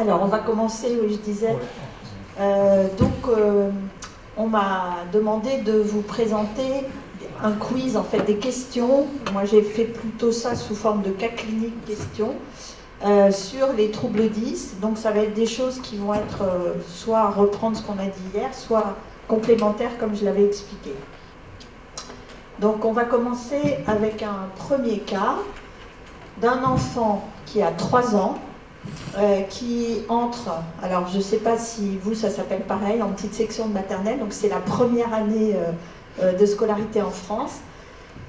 Alors, on va commencer, oui, je disais. On m'a demandé de vous présenter un quiz, en fait, des questions. Moi, j'ai fait plutôt ça sous forme de cas cliniques questions sur les troubles 10. Donc, ça va être des choses qui vont être soit reprendre ce qu'on a dit hier, soit complémentaires, comme je l'avais expliqué. Donc, on va commencer avec un premier cas d'un enfant qui a 3 ans, qui entre, alors je ne sais pas si vous, ça s'appelle pareil, en petite section de maternelle, donc c'est la première année de scolarité en France,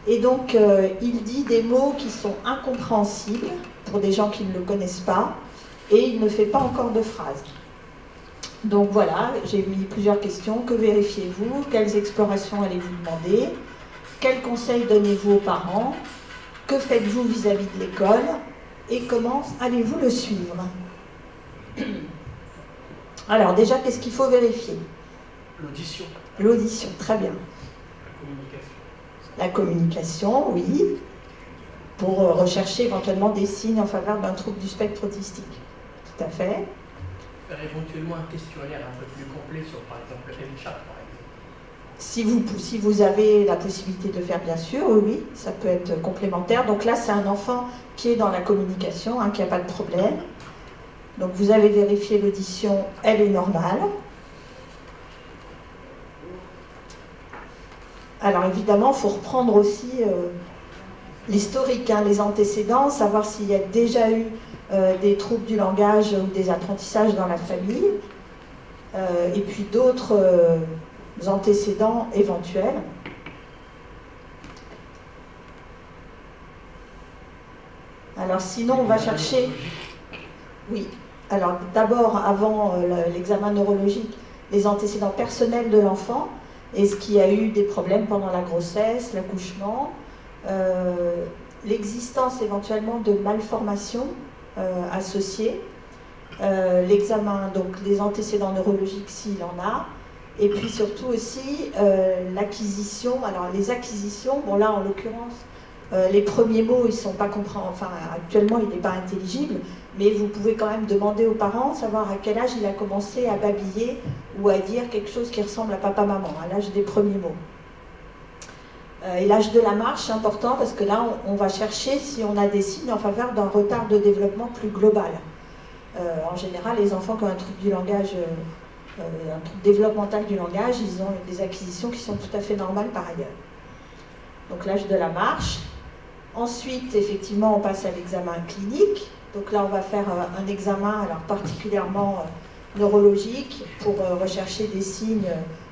et donc il dit des mots qui sont incompréhensibles pour des gens qui ne le connaissent pas, et il ne fait pas encore de phrase. Donc voilà, j'ai mis plusieurs questions. Que vérifiez-vous? Quelles explorations allez-vous demander? Quels conseils donnez-vous aux parents? Que faites-vous vis-à-vis de l'école? Et comment allez-vous le suivre? Alors déjà, qu'est-ce qu'il faut vérifier? L'audition. L'audition, très bien. La communication. La communication, oui, pour rechercher éventuellement des signes en faveur d'un trouble du spectre autistique. Tout à fait. Faire éventuellement un questionnaire un peu plus complet sur, par exemple, le MChat, par exemple. Si vous avez la possibilité de le faire, bien sûr, oui, ça peut être complémentaire. Donc là, c'est un enfant qui est dans la communication, qui n'a pas de problème. Donc vous avez vérifié l'audition, elle est normale. Alors évidemment, il faut reprendre aussi l'historique, les antécédents, savoir s'il y a déjà eu des troubles du langage ou des apprentissages dans la famille, et puis d'autres antécédents éventuels. Alors sinon, on va chercher... Oui. Alors d'abord, avant l'examen neurologique, les antécédents personnels de l'enfant. Est-ce qu'il y a eu des problèmes pendant la grossesse, l'accouchement, l'existence éventuellement de malformations associées, l'examen, donc les antécédents neurologiques s'il en a, et puis surtout aussi l'acquisition. Alors les acquisitions, bon là en l'occurrence, les premiers mots, ils sont pas compréhensibles, enfin actuellement il n'est pas intelligible, mais vous pouvez quand même demander aux parents, savoir à quel âge il a commencé à babiller ou à dire quelque chose qui ressemble à papa-maman, à l'âge des premiers mots. Et l'âge de la marche, c'est important parce que là, on va chercher si on a des signes en faveur d'un retard de développement plus global. En général, les enfants qui ont un trouble du langage, un trouble développemental du langage, ils ont des acquisitions qui sont tout à fait normales par ailleurs. Donc l'âge de la marche. Ensuite, effectivement, on passe à l'examen clinique. Donc là, on va faire un examen, alors particulièrement neurologique, pour rechercher des signes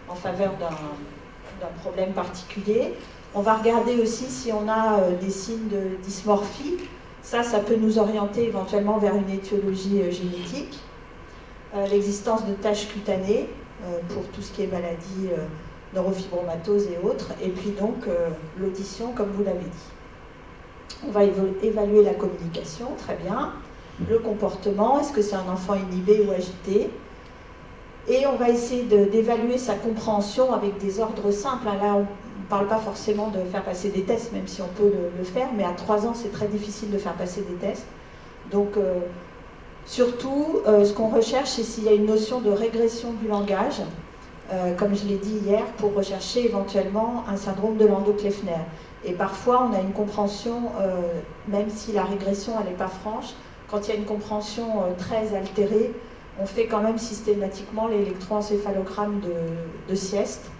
en faveur d'un problème particulier. On va regarder aussi si on a des signes de dysmorphie. Ça peut nous orienter éventuellement vers une étiologie génétique. L'existence de taches cutanées pour tout ce qui est maladie neurofibromatose et autres. Et puis donc l'audition, comme vous l'avez dit. On va évaluer la communication, très bien. Le comportement, est-ce que c'est un enfant inhibé ou agité? Et on va essayer d'évaluer sa compréhension avec des ordres simples. Là, on ne parle pas forcément de faire passer des tests, même si on peut le faire, mais à 3 ans, c'est très difficile de faire passer des tests. Donc, surtout, ce qu'on recherche, c'est s'il y a une notion de régression du langage, comme je l'ai dit hier, pour rechercher éventuellement un syndrome de Landau-Kleffner. Et parfois, on a une compréhension, même si la régression, elle n'est pas franche, quand il y a une compréhension très altérée, on fait quand même systématiquement l'électroencéphalogramme de sieste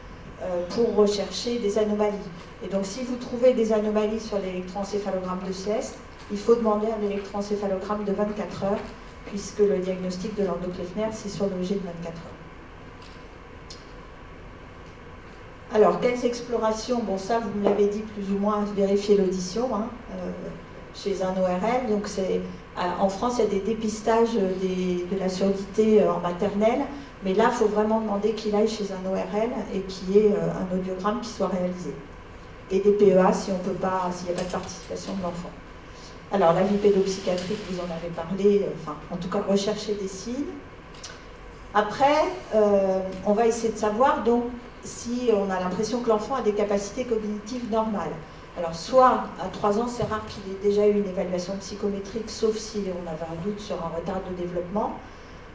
pour rechercher des anomalies. Et donc, si vous trouvez des anomalies sur l'électroencéphalogramme de sieste, il faut demander un électroencéphalogramme de 24 heures, puisque le diagnostic de Landau-Kleffner, c'est sur le G de 24 heures. Alors, quelles explorations? Bon, ça, vous me l'avez dit plus ou moins, vérifier l'audition chez un ORL. Donc, en France, il y a des dépistages de la surdité en maternelle, mais là, il faut vraiment demander qu'il aille chez un ORL et qu'il y ait un audiogramme qui soit réalisé. Et des PEA si on peut pas, s'il n'y a pas de participation de l'enfant. Alors, la vie pédopsychiatrique, vous en avez parlé, enfin, en tout cas, rechercher des signes. Après, on va essayer de savoir, donc, si on a l'impression que l'enfant a des capacités cognitives normales. Alors, soit à 3 ans, c'est rare qu'il ait déjà eu une évaluation psychométrique, sauf si on avait un doute sur un retard de développement.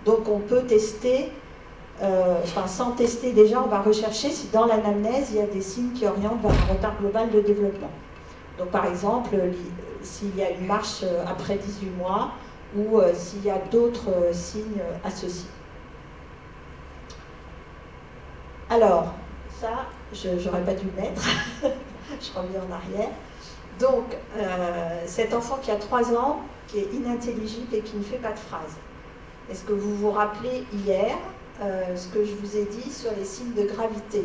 Donc on peut tester, sans tester déjà, on va rechercher si dans l'anamnèse, il y a des signes qui orientent vers un retard global de développement. Donc par exemple, s'il y a une marche après 18 mois, ou s'il y a d'autres signes associés. Alors, ça, j'aurais pas dû le mettre, je reviens en arrière. Donc, cet enfant qui a 3 ans, qui est inintelligible et qui ne fait pas de phrase. Est-ce que vous vous rappelez hier ce que je vous ai dit sur les signes de gravité?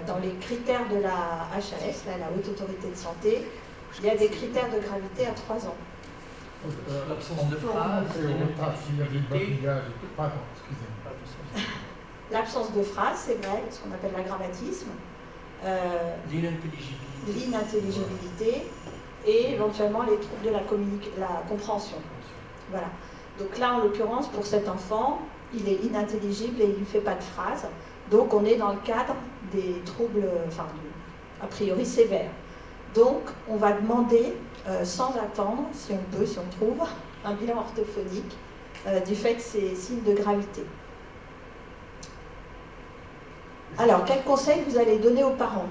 Dans les critères de la HAS, là, la Haute Autorité de Santé, il y a des critères de gravité à 3 ans. L'absence de phrase, l'absence de phrase, c'est vrai, ce qu'on appelle l'agrammatisme, l'inintelligibilité et éventuellement les troubles de la compréhension. Voilà. Donc là, en l'occurrence, pour cet enfant, il est inintelligible et il ne fait pas de phrase. Donc on est dans le cadre des troubles, a priori sévères. Donc on va demander, sans attendre, si on peut, si on trouve, un bilan orthophonique du fait de ces signes de gravité. Alors, quel conseil vous allez donner aux parents?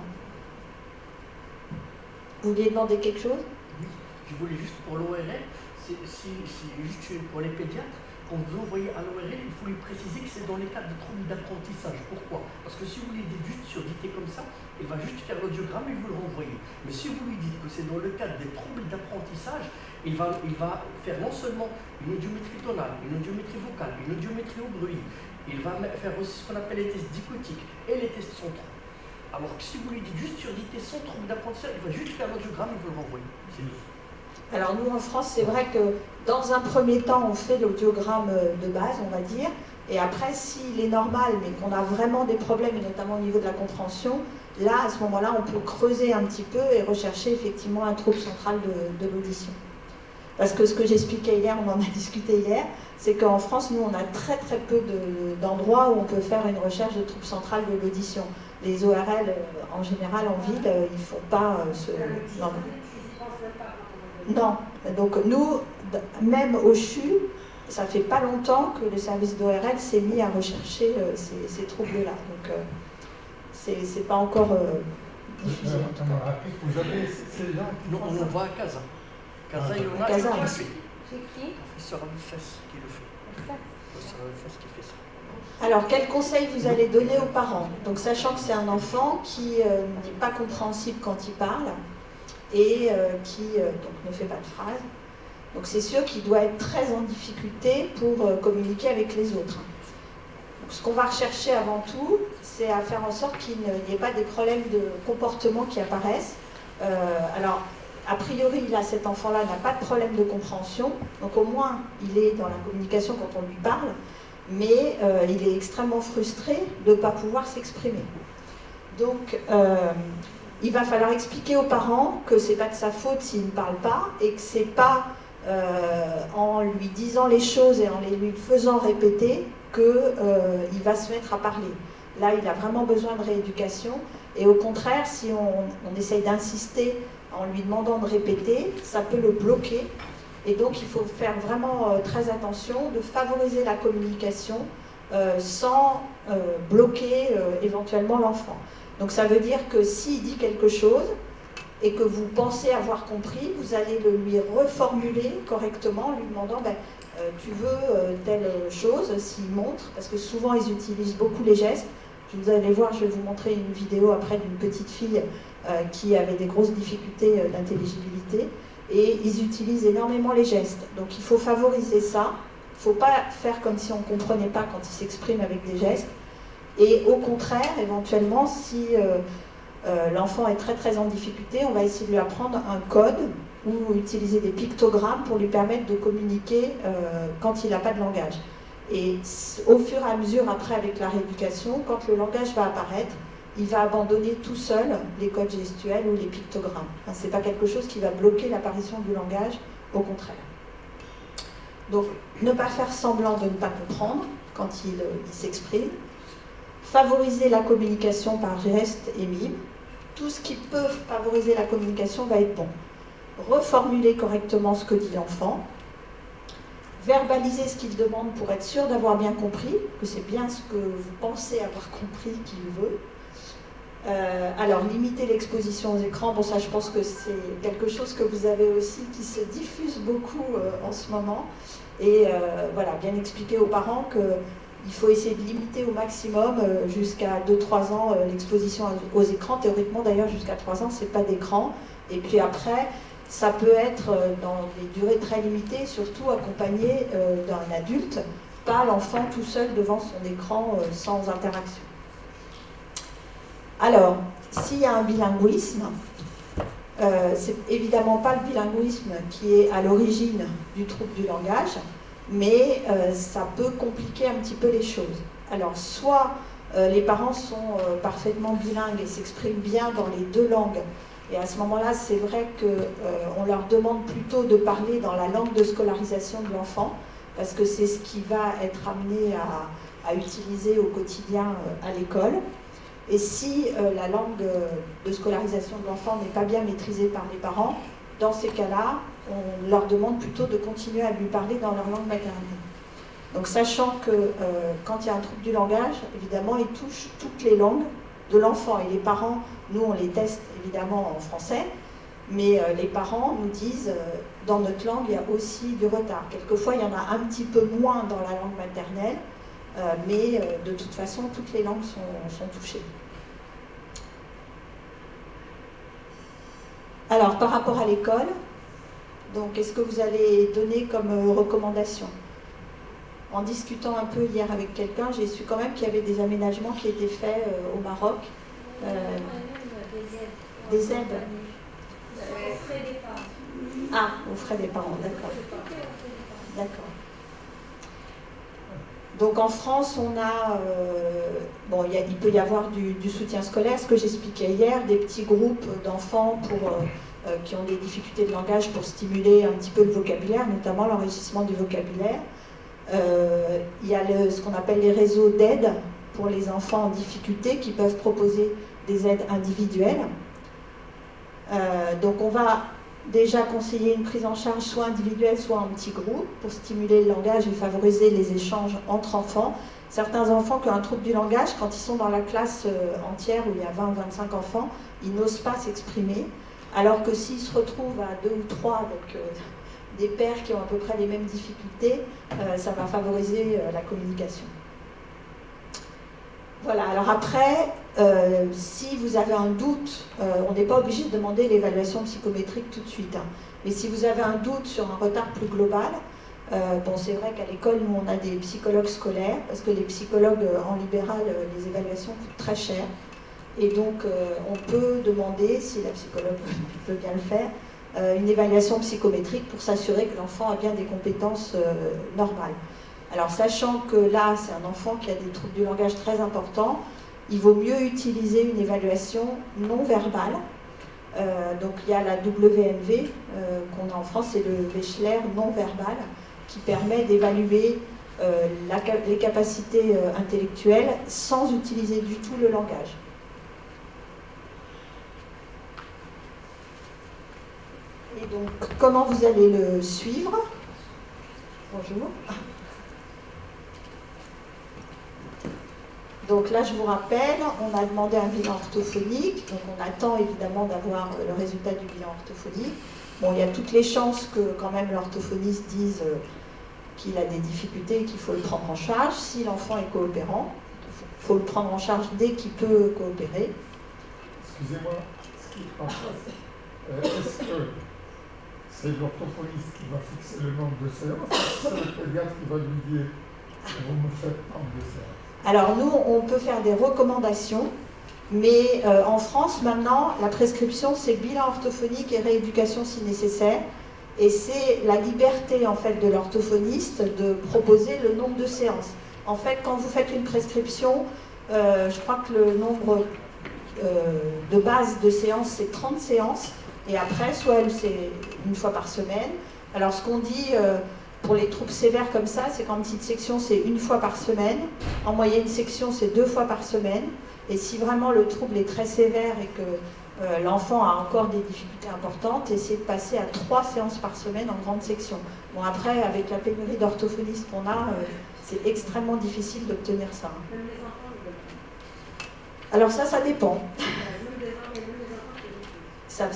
Vous vouliez demander quelque chose? Oui, je voulais juste pour l'ORL, juste pour les pédiatres, quand vous envoyez à l'ORL, il faut lui préciser que c'est dans les cas de troubles d'apprentissage. Pourquoi? Parce que si vous lui dites juste surdité comme ça, il va juste faire l'audiogramme et vous le renvoyer. Mais si vous lui dites que c'est dans le cadre des troubles d'apprentissage, il va faire non seulement une audiométrie tonale, une audiométrie vocale, une audiométrie au bruit, il va faire aussi ce qu'on appelle les tests dichotiques et les tests centraux. Alors que si vous lui dites juste surdité sans trouble d'apprentissage, il va juste faire l'audiogramme et vous le renvoyer. C'est tout. Alors nous en France, c'est vrai que dans un premier temps, on fait l'audiogramme de base, on va dire, et après, s'il est normal, mais qu'on a vraiment des problèmes, et notamment au niveau de la compréhension, là, à ce moment-là, on peut creuser un petit peu et rechercher effectivement un trouble central de l'audition. Parce que ce que j'expliquais hier, on en a discuté hier, c'est qu'en France, nous, on a très très peu d'endroits où on peut faire une recherche de trouble central de l'audition. Les ORL, en général, en ville, ils ne font pas ce... Non, donc nous, même au CHU, ça fait pas longtemps que le service d'ORL s'est mis à rechercher ces troubles-là. Donc c'est pas encore diffusé. On en voit à Casa. Casa, il y en a qui le fait. Professeur Alfès qui le fait. Professeur Alfès qui fait ça. Alors, quel conseil vous allez donner aux parents? Donc, sachant que c'est un enfant qui n'est pas compréhensible quand il parle et qui donc, ne fait pas de phrase. Donc, c'est sûr qu'il doit être très en difficulté pour communiquer avec les autres. Donc, ce qu'on va rechercher avant tout, c'est à faire en sorte qu'il n'y ait pas des problèmes de comportement qui apparaissent. Alors, a priori, là, cet enfant-là n'a pas de problème de compréhension, donc au moins, il est dans la communication quand on lui parle, mais il est extrêmement frustré de ne pas pouvoir s'exprimer. Donc, il va falloir expliquer aux parents que ce n'est pas de sa faute s'il ne parle pas, et que ce n'est pas en lui disant les choses et en les lui faisant répéter qu'il va se mettre à parler. Là, il a vraiment besoin de rééducation, et au contraire, si on essaye d'insister en lui demandant de répéter, ça peut le bloquer. Et donc, il faut faire vraiment très attention de favoriser la communication sans bloquer éventuellement l'enfant. Donc, ça veut dire que s'il dit quelque chose et que vous pensez avoir compris, vous allez le lui reformuler correctement en lui demandant tu veux telle chose, s'il montre, parce que souvent, ils utilisent beaucoup les gestes. Vous allez voir, je vais vous montrer une vidéo après d'une petite fille qui avait des grosses difficultés d'intelligibilité, et ils utilisent énormément les gestes. Donc il faut favoriser ça, il ne faut pas faire comme si on ne comprenait pas quand ils s'expriment avec des gestes, et au contraire, éventuellement, si l'enfant est très très en difficulté, on va essayer de lui apprendre un code ou utiliser des pictogrammes pour lui permettre de communiquer quand il n'a pas de langage. Et au fur et à mesure, après, avec la rééducation, quand le langage va apparaître, il va abandonner tout seul les codes gestuels ou les pictogrammes. Enfin, ce n'est pas quelque chose qui va bloquer l'apparition du langage, au contraire. Donc, ne pas faire semblant de ne pas comprendre quand il s'exprime. Favoriser la communication par gestes et mimes. Tout ce qui peut favoriser la communication va être bon. Reformuler correctement ce que dit l'enfant. verbaliser ce qu'il demande pour être sûr d'avoir bien compris, que c'est bien ce que vous pensez avoir compris qu'il veut. Alors, limiter l'exposition aux écrans, bon ça je pense que c'est quelque chose que vous avez aussi qui se diffuse beaucoup en ce moment. Et voilà, bien expliquer aux parents qu'il faut essayer de limiter au maximum jusqu'à 2-3 ans l'exposition aux écrans. Théoriquement d'ailleurs jusqu'à 3 ans c'est pas d'écran. Et puis après, ça peut être dans des durées très limitées, surtout accompagné d'un adulte, pas l'enfant tout seul devant son écran sans interaction. Alors, s'il y a un bilinguisme, c'est évidemment pas le bilinguisme qui est à l'origine du trouble du langage, mais ça peut compliquer un petit peu les choses. Alors, soit les parents sont parfaitement bilingues et s'expriment bien dans les deux langues, et à ce moment-là, c'est vrai qu'on leur demande plutôt de parler dans la langue de scolarisation de l'enfant, parce que c'est ce qui va être amené à utiliser au quotidien à l'école. Et si la langue de scolarisation de l'enfant n'est pas bien maîtrisée par les parents, dans ces cas-là, on leur demande plutôt de continuer à lui parler dans leur langue maternelle. Donc sachant que quand il y a un trouble du langage, évidemment, il touche toutes les langues de l'enfant. Et les parents, nous on les teste évidemment en français, mais les parents nous disent, dans notre langue, il y a aussi du retard. Quelquefois, il y en a un petit peu moins dans la langue maternelle, mais de toute façon, toutes les langues sont touchées. Alors, par rapport à l'école, donc, qu'est-ce que vous allez donner comme recommandation? En discutant un peu hier avec quelqu'un, j'ai su quand même qu'il y avait des aménagements qui étaient faits au Maroc. Des aides. Aux frais des parents. Ah, aux frais des parents, d'accord. D'accord. Donc en France, on a, bon, il peut y avoir du soutien scolaire, ce que j'expliquais hier, des petits groupes d'enfants qui ont des difficultés de langage pour stimuler un petit peu le vocabulaire, notamment l'enrichissement du vocabulaire. Il y a ce qu'on appelle les réseaux d'aide pour les enfants en difficulté qui peuvent proposer des aides individuelles. Donc on va déjà conseiller une prise en charge soit individuelle, soit en petit groupe pour stimuler le langage et favoriser les échanges entre enfants. Certains enfants qui ont un trouble du langage, quand ils sont dans la classe entière où il y a 20 ou 25 enfants, ils n'osent pas s'exprimer, alors que s'ils se retrouvent à 2 ou 3 avec des pères qui ont à peu près les mêmes difficultés, ça va favoriser la communication. Voilà, alors après, si vous avez un doute, on n'est pas obligé de demander l'évaluation psychométrique tout de suite, hein, mais si vous avez un doute sur un retard plus global, bon, c'est vrai qu'à l'école, nous, on a des psychologues scolaires, parce que les psychologues en libéral, les évaluations coûtent très cher, et donc on peut demander, si la psychologue veut bien le faire, une évaluation psychométrique pour s'assurer que l'enfant a bien des compétences normales. Alors, sachant que là, c'est un enfant qui a des troubles du langage très importants, il vaut mieux utiliser une évaluation non verbale. Donc, il y a la WMV qu'on a en France, c'est le Wechsler non verbal, qui permet d'évaluer les capacités intellectuelles sans utiliser du tout le langage. Et donc, comment vous allez le suivre? Bonjour. Donc là, je vous rappelle, on a demandé un bilan orthophonique, donc on attend évidemment d'avoir le résultat du bilan orthophonique. Bon, il y a toutes les chances que quand même l'orthophoniste dise qu'il a des difficultés et qu'il faut le prendre en charge. Si l'enfant est coopérant, il faut le prendre en charge dès qu'il peut coopérer. Excusez-moi, est-ce que c'est l'orthophoniste qui va fixer le nombre de séances ou c'est le pédiatre qui va lui dire vous me faites tant de séances? Alors nous, on peut faire des recommandations, mais en France maintenant, la prescription c'est bilan orthophonique et rééducation si nécessaire, et c'est la liberté en fait de l'orthophoniste de proposer le nombre de séances. En fait, quand vous faites une prescription, je crois que le nombre de base de séances c'est 30 séances, et après, soit c'est une fois par semaine. Alors ce qu'on dit pour les troubles sévères comme ça, c'est qu'en petite section, c'est une fois par semaine. En moyenne section, c'est 2 fois par semaine. Et si vraiment le trouble est très sévère et l'enfant a encore des difficultés importantes, essayer de passer à 3 séances par semaine en grande section. Bon, après, avec la pénurie d'orthophonistes qu'on a, c'est extrêmement difficile d'obtenir ça. Même les enfants, ils veulent. Alors ça dépend. Même les enfants,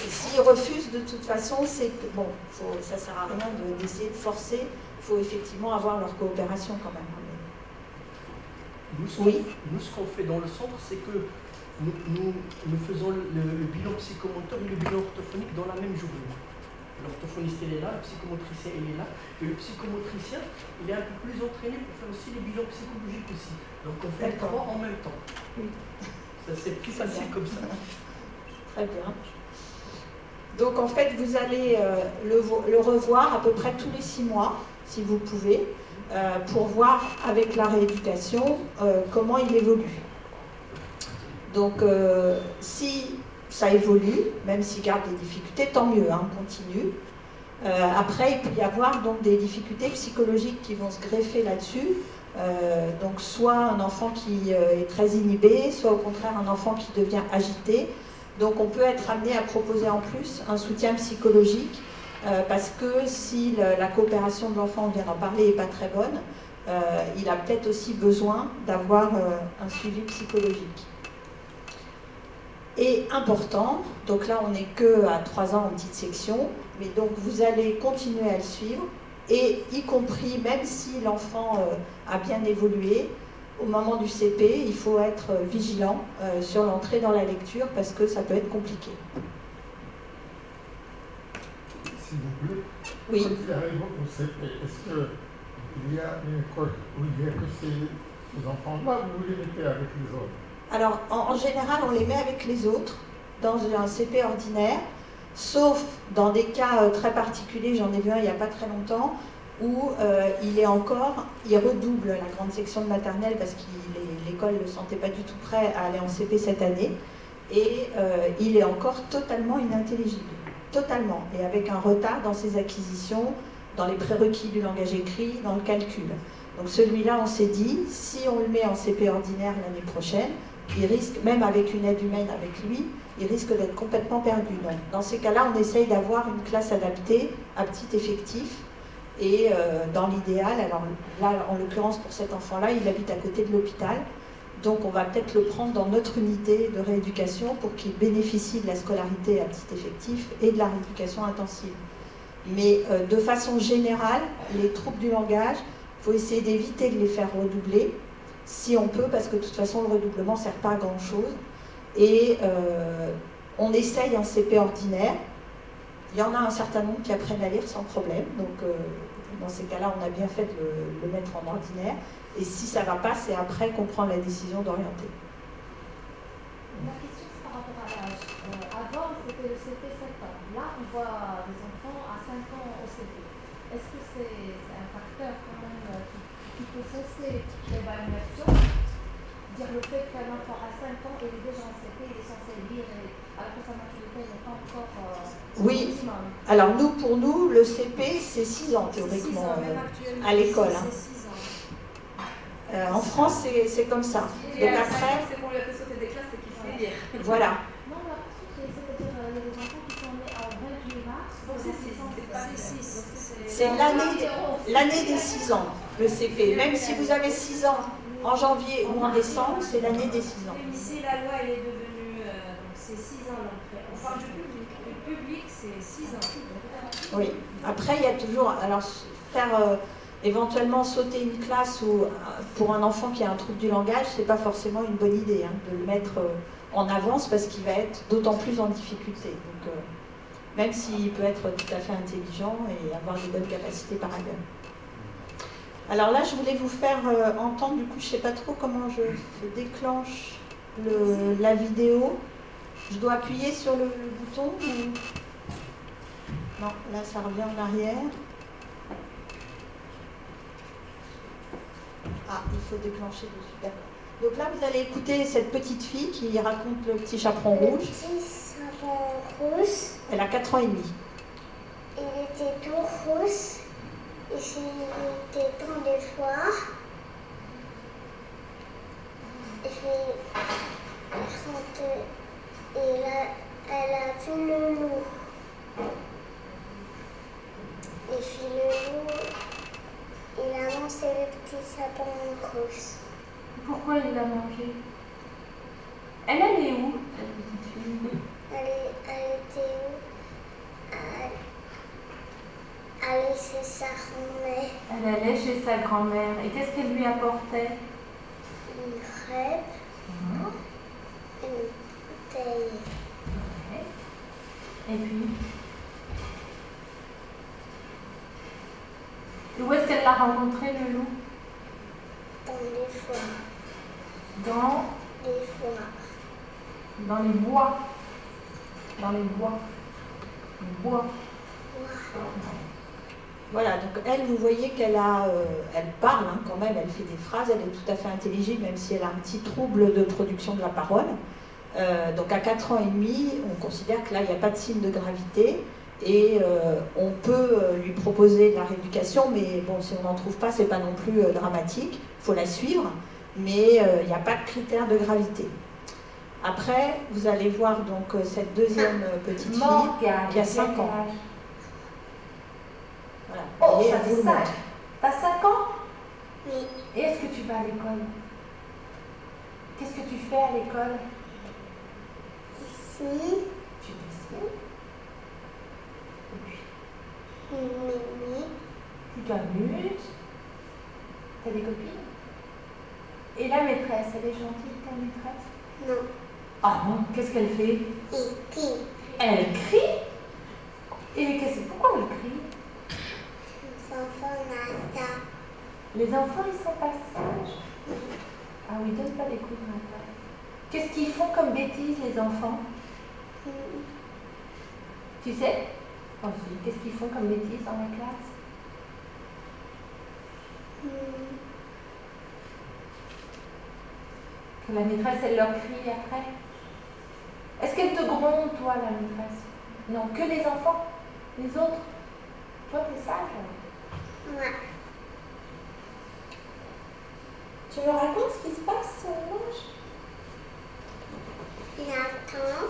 S'ils refusent, de toute façon, c'est bon, ça ne sert à rien d'essayer de forcer. Il faut effectivement avoir leur coopération quand même. Nous, ce qu'on fait dans le centre, c'est que nous faisons le bilan psychomoteur et le bilan orthophonique dans la même journée. L'orthophoniste, il est là, le psychomotricien, il est là. Et le psychomotricien, il est un peu plus entraîné pour faire aussi les bilans psychologiques aussi. Donc on fait les 3 en même temps. Oui. C'est plus facile comme ça. Très bien. Donc en fait, vous allez le revoir à peu près tous les 6 mois, si vous pouvez, pour voir avec la rééducation comment il évolue. Donc si ça évolue, même s'il garde des difficultés, tant mieux, hein, on continue. Après, il peut y avoir donc des difficultés psychologiques qui vont se greffer là-dessus. Donc soit un enfant qui est très inhibé, soit au contraire un enfant qui devient agité. Donc on peut être amené à proposer en plus un soutien psychologique parce que si la coopération de l'enfant, on vient d'en parler, n'est pas très bonne, il a peut-être aussi besoin d'avoir un suivi psychologique. Et important, donc là on n'est que à 3 ans en petite section, mais donc vous allez continuer à le suivre, et y compris, même si l'enfant a bien évolué, au moment du CP, il faut être vigilant sur l'entrée dans la lecture parce que ça peut être compliqué. S'il vous plaît, Oui. quand il arrive au CP, est-ce qu'il y a une école où il n'y a que ces enfants-là ou vous les mettez avec les autres? Alors, en général, on les met avec les autres dans un CP ordinaire, sauf dans des cas très particuliers, j'en ai vu un il n'y a pas très longtemps, où il redouble la grande section de maternelle parce que l'école ne le sentait pas du tout prêt à aller en CP cette année, et il est encore totalement inintelligible, totalement, et avec un retard dans ses acquisitions, dans les prérequis du langage écrit, dans le calcul. Donc celui-là, on s'est dit, si on le met en CP ordinaire l'année prochaine, il risque, même avec une aide humaine avec lui, il risque d'être complètement perdu. Donc, dans ces cas-là, on essaye d'avoir une classe adaptée à petit effectif. Et dans l'idéal, alors là, en l'occurrence pour cet enfant-là, il habite à côté de l'hôpital. Donc on va peut-être le prendre dans notre unité de rééducation pour qu'il bénéficie de la scolarité à petit effectif et de la rééducation intensive. Mais de façon générale, les troubles du langage, il faut essayer d'éviter de les faire redoubler, si on peut, parce que de toute façon, le redoublement ne sert pas à grand-chose. Et on essaye en CP ordinaire. Il y en a un certain nombre qui apprennent à lire sans problème. Donc, dans ces cas-là, on a bien fait de le mettre en ordinaire. Et si ça ne va pas, c'est après qu'on prend la décision d'orienter. Ma question, c'est par rapport à l'âge. Avant, c'était le CP 7 ans. Là, on voit des enfants à 5 ans au CP. Est-ce que c'est un facteur quand même qui peut fausser l'évaluation? Dire le fait qu'un enfant à 5 ans, il est déjà en CP, il est censé lire, alors que sa maturité n'est pas encore oui. optimale. Alors pour nous, le CP, c'est 6 ans théoriquement à l'école. C'est 6 ans. En France, c'est comme ça. Et Donc à 5 après, ans, c'est qu'on lui a fait sauter des classes et qu'il sait lire. voilà. Non, la question, c'est-à-dire il y a des enfants qui sont nés en 28 mars. Donc c'est 6, c'est pas 6. C'est l'année des 6 ans, le CP. Même si vous avez 6 ans en janvier ou en décembre, c'est l'année des 6 ans. Ici, la loi, elle est devenue. Donc c'est 6 ans. Donc, on parle du public. Le public, c'est 6 ans. Oui. Après, il y a toujours. Alors, faire éventuellement sauter une classe ou, pour un enfant qui a un trouble du langage, c'est pas forcément une bonne idée de le mettre en avance parce qu'il va être d'autant plus en difficulté. Donc, même s'il peut être tout à fait intelligent et avoir de bonnes capacités par ailleurs. Alors là, je voulais vous faire entendre, du coup, je ne sais pas trop comment je déclenche la vidéo. Je dois appuyer sur le bouton ou... Non, là, ça revient en arrière. Ah, il faut déclencher dessus, d'accord. Donc là, vous allez écouter cette petite fille qui raconte le petit chaperon rouge. Le petit chaperon rouge. Elle a 4 ans et demi. Il était tout rouge. Il était temps de fois. Et puis, quand il a petit sapin rose. Pourquoi il l'a mangé? Elle est où, cette petite fille? Elle était où? Elle est chez sa grand-mère. Elle allait chez sa grand-mère. Et qu'est-ce qu'elle lui apportait? Une crêpe, une bouteille. Ouais. Et puis? Où est-ce qu'elle l'a rencontré, le loup? Dans les foins. Dans Les foins. les bois. Dans les bois. Les bois. Voilà, donc elle, vous voyez qu'elle elle parle hein, quand même, elle fait des phrases, elle est tout à fait intelligible, même si elle a un petit trouble de production de la parole. Donc à 4 ans et demi, on considère que là, il n'y a pas de signe de gravité et on peut lui proposer de la rééducation, mais bon, si on n'en trouve pas, c'est pas non plus dramatique, il faut la suivre, mais il n'y a pas de critère de gravité. Après, vous allez voir donc cette deuxième petite fille qui a 5 ans. Voilà. Oh, Et ça elle fait vous le 5. montre. T'as 5 ans? Oui. Et est-ce que tu vas à l'école? Qu'est-ce que tu fais à l'école? Ici, Tu dessines. Et puis, Mimi, tu t'amuses. T'as des copines? Et la maîtresse, elle est gentille, ta maîtresse? non, Ah non, qu'est-ce qu'elle fait? Iki, Elle crie? Et pourquoi elle crie? les enfants Nata, Les enfants, ils sont pas sages. Ah oui, donne pas des coups de main. Qu'est-ce qu'ils font comme bêtises, les enfants? Tu sais? Oh, si. Qu'est-ce qu'ils font comme bêtises dans la classe? Que la maîtresse, elle leur crie après? Est-ce qu'elle te gronde, toi, la maîtresse? Non, que les enfants? Les autres? Toi, t'es sage? ouais, Tu me racontes ce qui se passe, Mange? Nathan,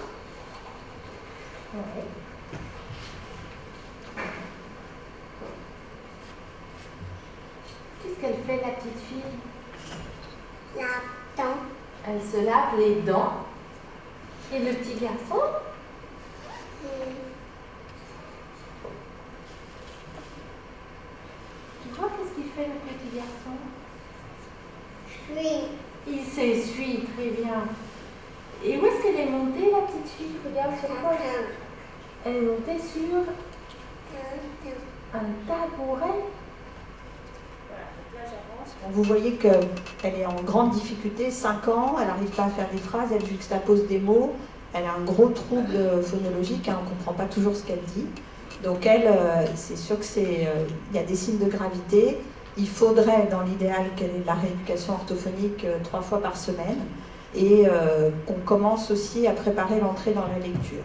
Oui. Qu'est-ce qu'elle fait, la petite fille? Nathan, Elle se lave les dents. Et le petit garçon? Tu vois qu'est-ce qu'il fait, le petit garçon? oui, Il s'essuie, très bien. Et où est-ce qu'elle est montée, la petite fille? Regarde sur quoi? Elle est montée sur un tabouret. Vous voyez qu'elle est en grande difficulté, 5 ans, elle n'arrive pas à faire des phrases, elle juxtapose des mots, elle a un gros trouble phonologique, hein, on ne comprend pas toujours ce qu'elle dit. Donc elle, c'est sûr qu'il y a des signes de gravité. Il faudrait, dans l'idéal, qu'elle ait de la rééducation orthophonique 3 fois par semaine et qu'on commence aussi à préparer l'entrée dans la lecture.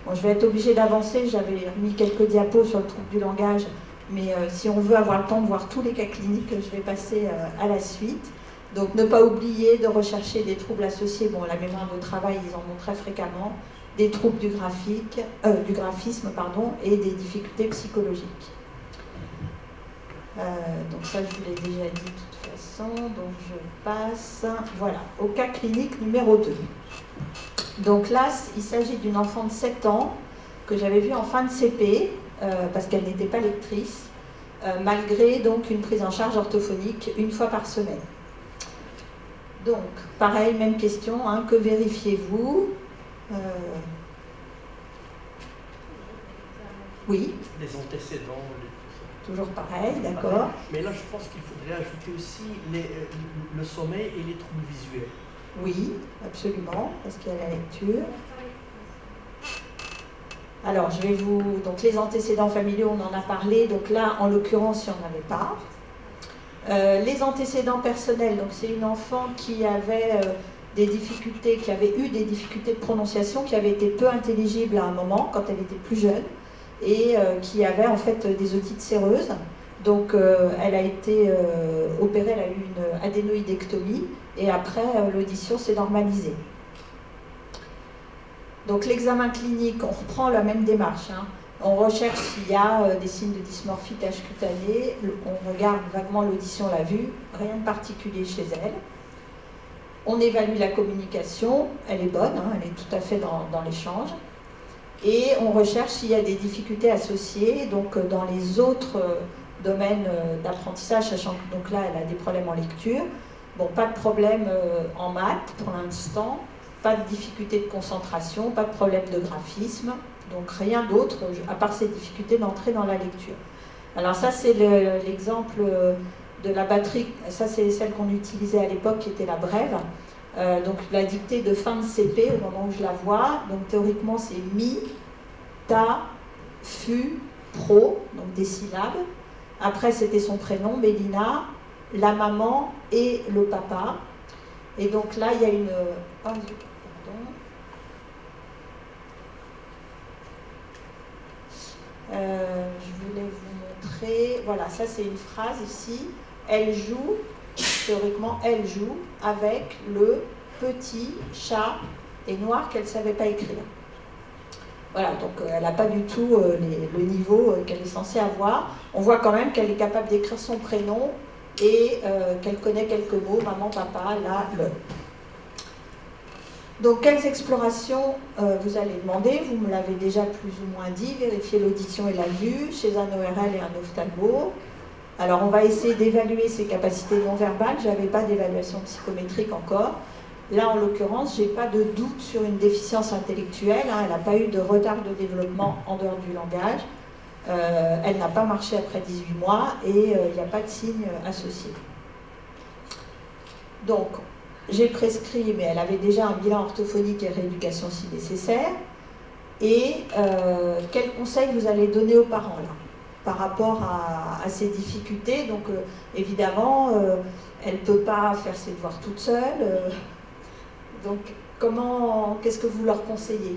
Bon, je vais être obligée d'avancer, j'avais mis quelques diapos sur le trouble du langage, mais si on veut avoir le temps de voir tous les cas cliniques, je vais passer à la suite. Donc ne pas oublier de rechercher des troubles associés, bon, la mémoire de travail, ils en ont très fréquemment, des troubles du graphisme, et des difficultés psychologiques. Donc ça, je vous l'ai déjà dit de toute façon, donc je passe, voilà, au cas clinique numéro 2. Donc là, il s'agit d'une enfant de 7 ans que j'avais vue en fin de CP, parce qu'elle n'était pas lectrice, malgré donc une prise en charge orthophonique 1 fois par semaine. Donc, pareil, même question, hein, que vérifiez-vous? Oui. Les antécédents. Toujours pareil, d'accord. Mais là, je pense qu'il faudrait ajouter aussi le sommeil et les troubles visuels. Oui, absolument, parce qu'il y a la lecture. Alors, je vais vous... Donc, les antécédents familiaux, on en a parlé. Donc là, en l'occurrence, il n'y en avait pas. Les antécédents personnels, donc c'est une enfant qui avait des difficultés, qui avait eu des difficultés de prononciation, qui avait été peu intelligible à un moment, quand elle était plus jeune, et qui avait en fait des otites séreuses. Donc elle a été opérée, elle a eu une adénoïdectomie, et après l'audition s'est normalisée. Donc l'examen clinique, on reprend la même démarche, hein. On recherche s'il y a des signes de dysmorphie tache cutanée, on regarde vaguement l'audition, la vue, rien de particulier chez elle. On évalue la communication, elle est bonne, hein, elle est tout à fait dans l'échange. Et on recherche s'il y a des difficultés associées, donc dans les autres domaines d'apprentissage, sachant que donc là elle a des problèmes en lecture. Bon, pas de problème en maths pour l'instant, pas de difficulté de concentration, pas de problème de graphisme, donc rien d'autre à part ces difficultés d'entrer dans la lecture. Alors ça c'est l'exemple de la batterie, ça c'est celle qu'on utilisait à l'époque qui était la brève, donc la dictée de fin de CP au moment où je la vois, donc théoriquement c'est mi, ta, fu, pro, donc des syllabes. Après c'était son prénom, Mélina, la maman et le papa. Et donc là il y a une... pardon. Je voulais vous montrer, voilà, ça c'est une phrase ici, elle joue, théoriquement elle joue avec le petit chat et noir qu'elle ne savait pas écrire. Voilà, donc elle n'a pas du tout le niveau qu'elle est censée avoir. On voit quand même qu'elle est capable d'écrire son prénom et qu'elle connaît quelques mots, maman, papa, là, le. Donc, quelles explorations vous allez demander? Vous me l'avez déjà plus ou moins dit, vérifier l'audition et la vue chez un ORL et un ophtalmo. Alors, on va essayer d'évaluer ses capacités non verbales. Je n'avais pas d'évaluation psychométrique encore. Là, en l'occurrence, je n'ai pas de doute sur une déficience intellectuelle. Hein. Elle n'a pas eu de retard de développement en dehors du langage. Elle n'a pas marché après 18 mois et il n'y a pas de signe associé. Donc, j'ai prescrit, mais elle avait déjà un bilan orthophonique et rééducation si nécessaire. Et quels conseils vous allez donner aux parents là, par rapport à ces difficultés? Donc, évidemment, elle ne peut pas faire ses devoirs toute seule. Donc, qu'est-ce que vous leur conseillez?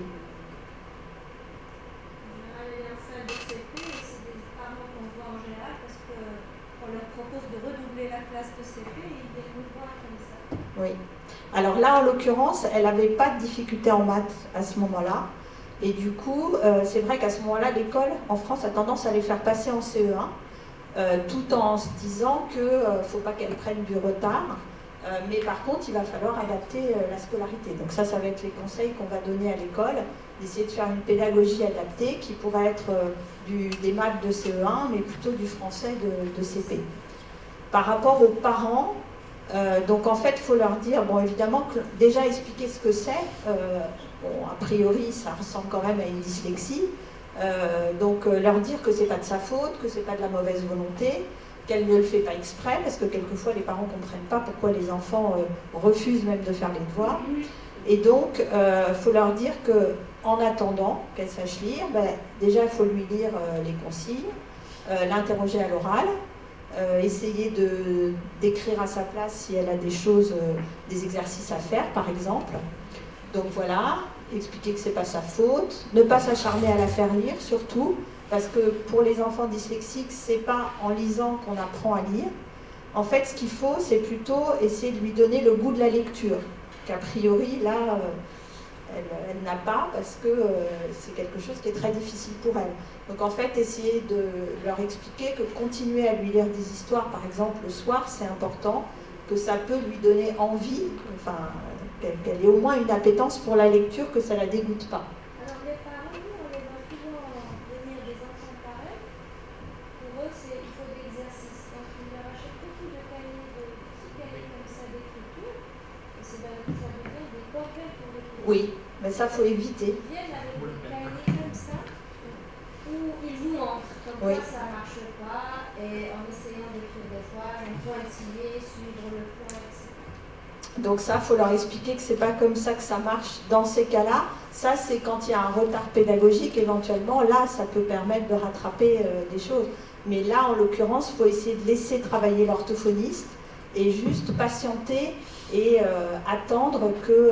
Oui. Alors là, en l'occurrence, elle n'avait pas de difficulté en maths à ce moment-là. Et du coup, c'est vrai qu'à ce moment-là, l'école en France a tendance à les faire passer en CE1, tout en se disant qu'il ne faut pas qu'elle prenne du retard. Mais par contre, il va falloir adapter la scolarité. Donc ça va être les conseils qu'on va donner à l'école, d'essayer de faire une pédagogie adaptée qui pourrait être des maths de CE1, mais plutôt du français de CP. Par rapport aux parents, donc en fait, il faut leur dire, bon évidemment, déjà expliquer ce que c'est, bon a priori ça ressemble quand même à une dyslexie, donc leur dire que c'est pas de sa faute, que c'est pas de la mauvaise volonté, qu'elle ne le fait pas exprès, parce que quelquefois les parents ne comprennent pas pourquoi les enfants refusent même de faire les devoirs, et donc il faut leur dire qu'en attendant qu'elle sache lire, déjà il faut lui lire les consignes, l'interroger à l'oral, essayer d'écrire à sa place si elle a des choses, des exercices à faire par exemple. Donc voilà, expliquer que c'est pas sa faute, ne pas s'acharner à la faire lire surtout, parce que pour les enfants dyslexiques, c'est pas en lisant qu'on apprend à lire. En fait, ce qu'il faut, c'est plutôt essayer de lui donner le goût de la lecture, qu'a priori là, elle n'a pas, parce que c'est quelque chose qui est très difficile pour elle. Donc en fait, essayer de leur expliquer que continuer à lui lire des histoires, par exemple le soir, c'est important, que ça peut lui donner envie, enfin, qu'elle ait au moins une appétence pour la lecture, que ça ne la dégoûte pas. Alors les parents, on les voit souvent venir des enfants pareils. Pour eux, il faut de l'exercice. Donc on leur achète beaucoup de cahiers, de petits cahiers comme ça d'écriture. Et ça devient des corbeilles pour l'écriture. Oui, mais ça, il faut éviter. Ils viennent avec des cahiers comme ça, où ils vous montrent comme quoi ça ne marche pas, et en essayant d'écrire des fois, un pointillé, suivre le point, etc. Donc ça, il faut leur expliquer que c'est pas comme ça que ça marche dans ces cas-là. Ça, c'est quand il y a un retard pédagogique, éventuellement, là, ça peut permettre de rattraper des choses. Mais là, en l'occurrence, il faut essayer de laisser travailler l'orthophoniste et juste patienter et attendre que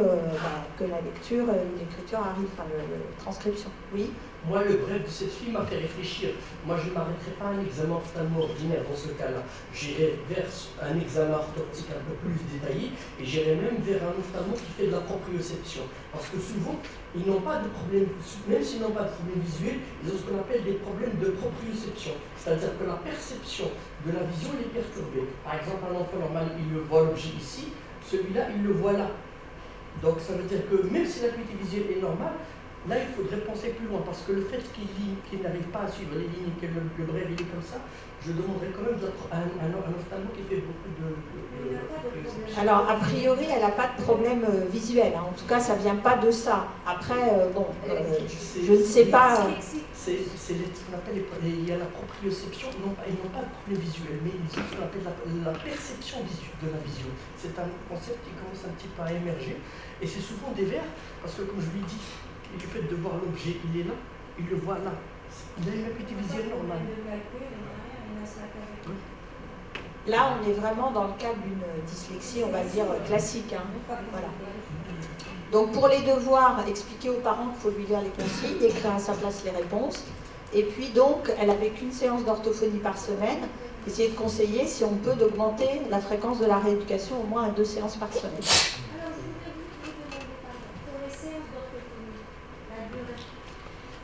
la lecture, l'écriture arrive, enfin la transcription. Oui. Moi, le bref de cette fille m'a fait réfléchir. Moi, je ne m'arrêterai pas à un examen ophtalmo ordinaire dans ce cas-là. J'irai vers un examen orthoptique un peu plus détaillé et j'irai même vers un ophtalmo qui fait de la proprioception. Parce que souvent, ils n'ont pas de problème, même s'ils n'ont pas de problème visuel, ils ont ce qu'on appelle des problèmes de proprioception. C'est-à-dire que la perception de la vision est perturbée. Par exemple, un enfant normal, il voit l'objet ici, celui-là, il le voit là. Donc, ça veut dire que même si l'acuité visuelle est normale, là, il faudrait penser plus loin, parce que le fait qu'il n'arrive pas à suivre les lignes, que le bref il est comme ça, je demanderais quand même un ophtalmo qui fait beaucoup de... Alors, a priori, elle n'a pas de problème visuel. Hein. En tout cas, ça ne vient pas de ça. Après, je ne sais pas... C'est ce qu'on appelle, il y a la proprioception, ils n'ont pas de problème visuel, mais ils ont ce qu'on appelle la perception de la vision. C'est un concept qui commence un petit peu à émerger, et c'est souvent des verres, parce que comme je lui dis, le fait de voir l'objet, il est là, il le voit là. Il a une acuité visuelle normale. Là, on est vraiment dans le cadre d'une dyslexie, on va dire, classique. Hein. Voilà. Donc, pour les devoirs, expliquer aux parents qu'il faut lui lire les consignes, écrire à sa place les réponses. Et puis, donc, elle n'avait qu'une séance d'orthophonie par semaine. Essayer de conseiller, si on peut, d'augmenter la fréquence de la rééducation au moins à 2 séances par semaine.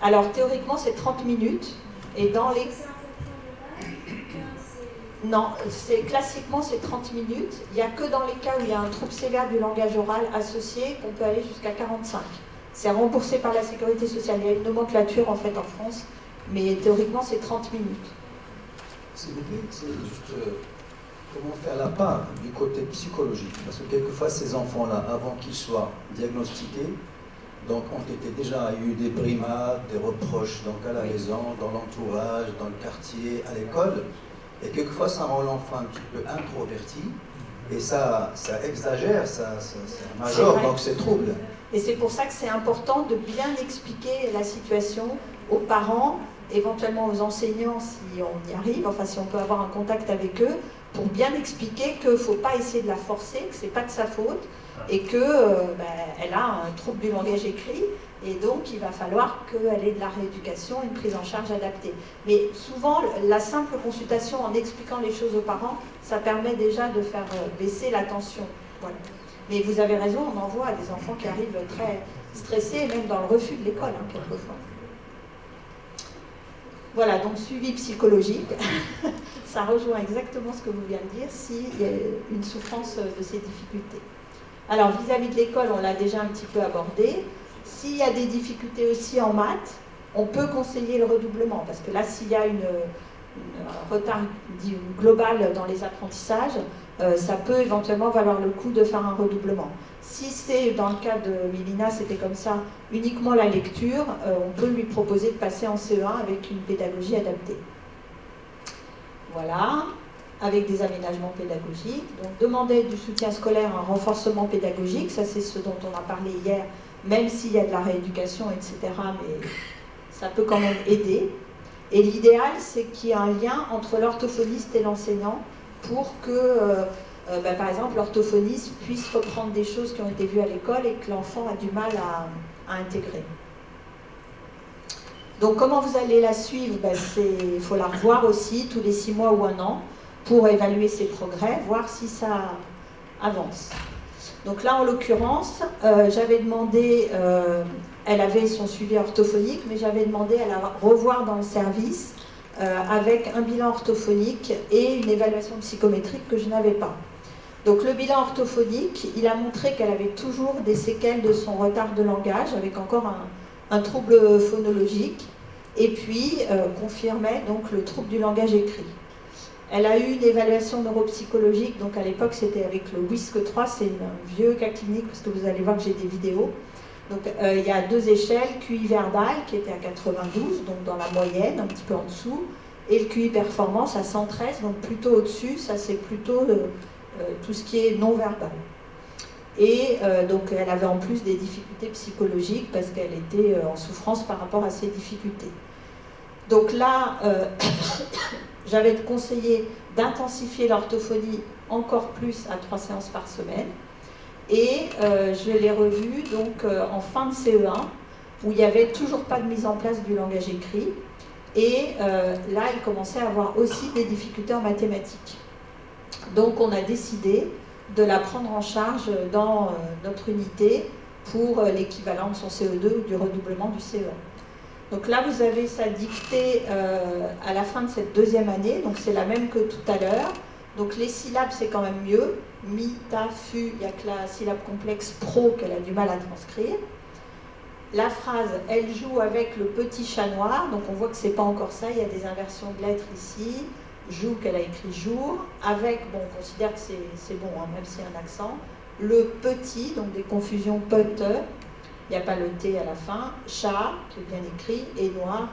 Alors, théoriquement, c'est 30 minutes. Et dans les... Non, classiquement, c'est 30 minutes. Il n'y a que dans les cas où il y a un trouble sévère du langage oral associé qu'on peut aller jusqu'à 45. C'est remboursé par la sécurité sociale. Il y a une nomenclature, en fait, en France. Mais théoriquement, c'est 30 minutes. S'il vous plaît, c'est juste comment faire la part du côté psychologique. Parce que quelquefois, ces enfants-là, avant qu'ils soient diagnostiqués, donc ont été déjà eu des brimades, des reproches donc à la maison, dans l'entourage, dans le quartier, à l'école. Et quelquefois, ça rend l'enfant un petit peu introverti. Et ça exagère, ça majore donc ces troubles. Et c'est pour ça que c'est important de bien expliquer la situation aux parents, éventuellement aux enseignants si on y arrive, enfin si on peut avoir un contact avec eux, pour bien expliquer qu'il ne faut pas essayer de la forcer, que ce n'est pas de sa faute, et qu'elle a un trouble du langage écrit, et donc il va falloir qu'elle ait de la rééducation, une prise en charge adaptée. Mais souvent, la simple consultation en expliquant les choses aux parents, ça permet déjà de faire baisser la tension. Voilà. Mais vous avez raison, on en voit des enfants qui arrivent très stressés, et même dans le refus de l'école, hein, quelquefois. Voilà, donc suivi psychologique, ça rejoint exactement ce que vous venez de dire, s'il y a une souffrance de ces difficultés. Alors, vis-à-vis de l'école, on l'a déjà un petit peu abordé. S'il y a des difficultés aussi en maths, on peut conseiller le redoublement, parce que là, s'il y a un retard global dans les apprentissages, ça peut éventuellement valoir le coup de faire un redoublement. Si c'est, dans le cas de Mélina, c'était comme ça, uniquement la lecture, on peut lui proposer de passer en CE1 avec une pédagogie adaptée. Voilà, avec des aménagements pédagogiques. Donc, demander du soutien scolaire, un renforcement pédagogique, ça c'est ce dont on a parlé hier, même s'il y a de la rééducation, etc., mais ça peut quand même aider. Et l'idéal, c'est qu'il y ait un lien entre l'orthophoniste et l'enseignant pour que, par exemple, l'orthophoniste puisse reprendre des choses qui ont été vues à l'école et que l'enfant a du mal à intégrer. Donc, comment vous allez la suivre? Il faut la revoir aussi tous les 6 mois ou 1 an pour évaluer ses progrès, voir si ça avance. Donc là, en l'occurrence, j'avais demandé, elle avait son suivi orthophonique, mais j'avais demandé à la revoir dans le service avec un bilan orthophonique et une évaluation psychométrique que je n'avais pas. Donc le bilan orthophonique, il a montré qu'elle avait toujours des séquelles de son retard de langage, avec encore un trouble phonologique, et puis confirmait donc le trouble du langage écrit. Elle a eu une évaluation neuropsychologique, donc à l'époque c'était avec le WISC-3, c'est un vieux cas clinique, parce que vous allez voir que j'ai des vidéos. Donc il y a 2 échelles, QI verbal qui était à 92, donc dans la moyenne, un petit peu en dessous, et le QI performance à 113, donc plutôt au-dessus, ça c'est plutôt tout ce qui est non-verbal. Et donc elle avait en plus des difficultés psychologiques parce qu'elle était en souffrance par rapport à ces difficultés. Donc là, j'avais conseillé d'intensifier l'orthophonie encore plus à 3 séances par semaine. Et je l'ai revu donc en fin de CE1, où il n'y avait toujours pas de mise en place du langage écrit. Et là, il commençait à avoir aussi des difficultés en mathématiques. Donc on a décidé de la prendre en charge dans notre unité pour l'équivalent de son CE2 ou du redoublement du CE1. Donc là, vous avez sa dictée à la fin de cette deuxième année, donc c'est la même que tout à l'heure. Donc les syllabes, c'est quand même mieux. Mi, ta, fu, il n'y a que la syllabe complexe pro qu'elle a du mal à transcrire. La phrase « elle joue avec le petit chat noir », donc on voit que c'est pas encore ça, il y a des inversions de lettres ici. Joue qu'elle a écrit jour, avec, bon, on considère que c'est bon, hein, même s'il y a un accent. Le petit, donc des confusions pete, il n'y a pas le T à la fin. Chat, qui est bien écrit, et noir,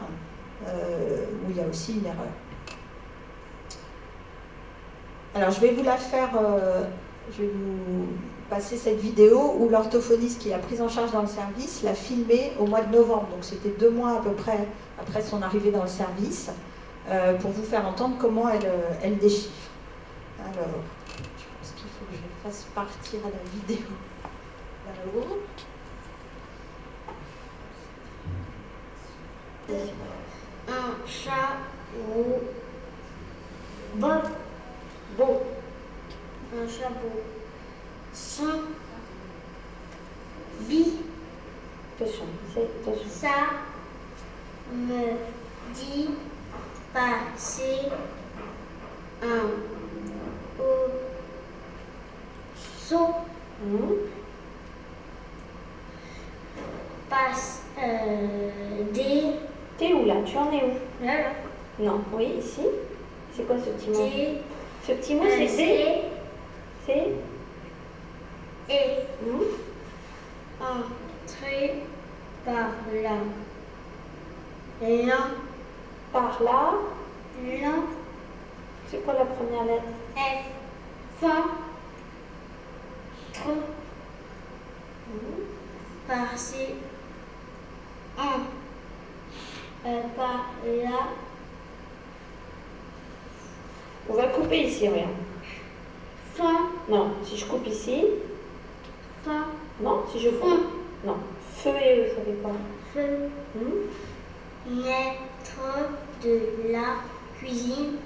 où il y a aussi une erreur. Alors je vais vous la faire, je vais vous passer cette vidéo où l'orthophoniste qui l'a prise en charge dans le service l'a filmée au mois de novembre, donc c'était 2 mois à peu près après son arrivée dans le service, pour vous faire entendre comment elle déchiffre. Alors, je pense qu'il faut que je fasse partir la vidéo là-haut. Un chat roux. Bon. Beau. Un chapeau. Son. Bi. Ça me dit passer un au saut. Passe des. T'es où là? Tu en es où? Là, là. Non, oui, ici. C'est quoi ce petit mot? Des. Ce petit mot, c'est des. C'est. Et. Entrer par là. L'un. Par là. L'un. C'est quoi la première lettre? F. Fin. Tron. Passer. En. Par là. On va couper ici, regarde. Fin. Non, si je coupe ici. Fin. Non, si je coupe. Non. Feu et eux, ça fait quoi? Feu. Naître de la cuisine.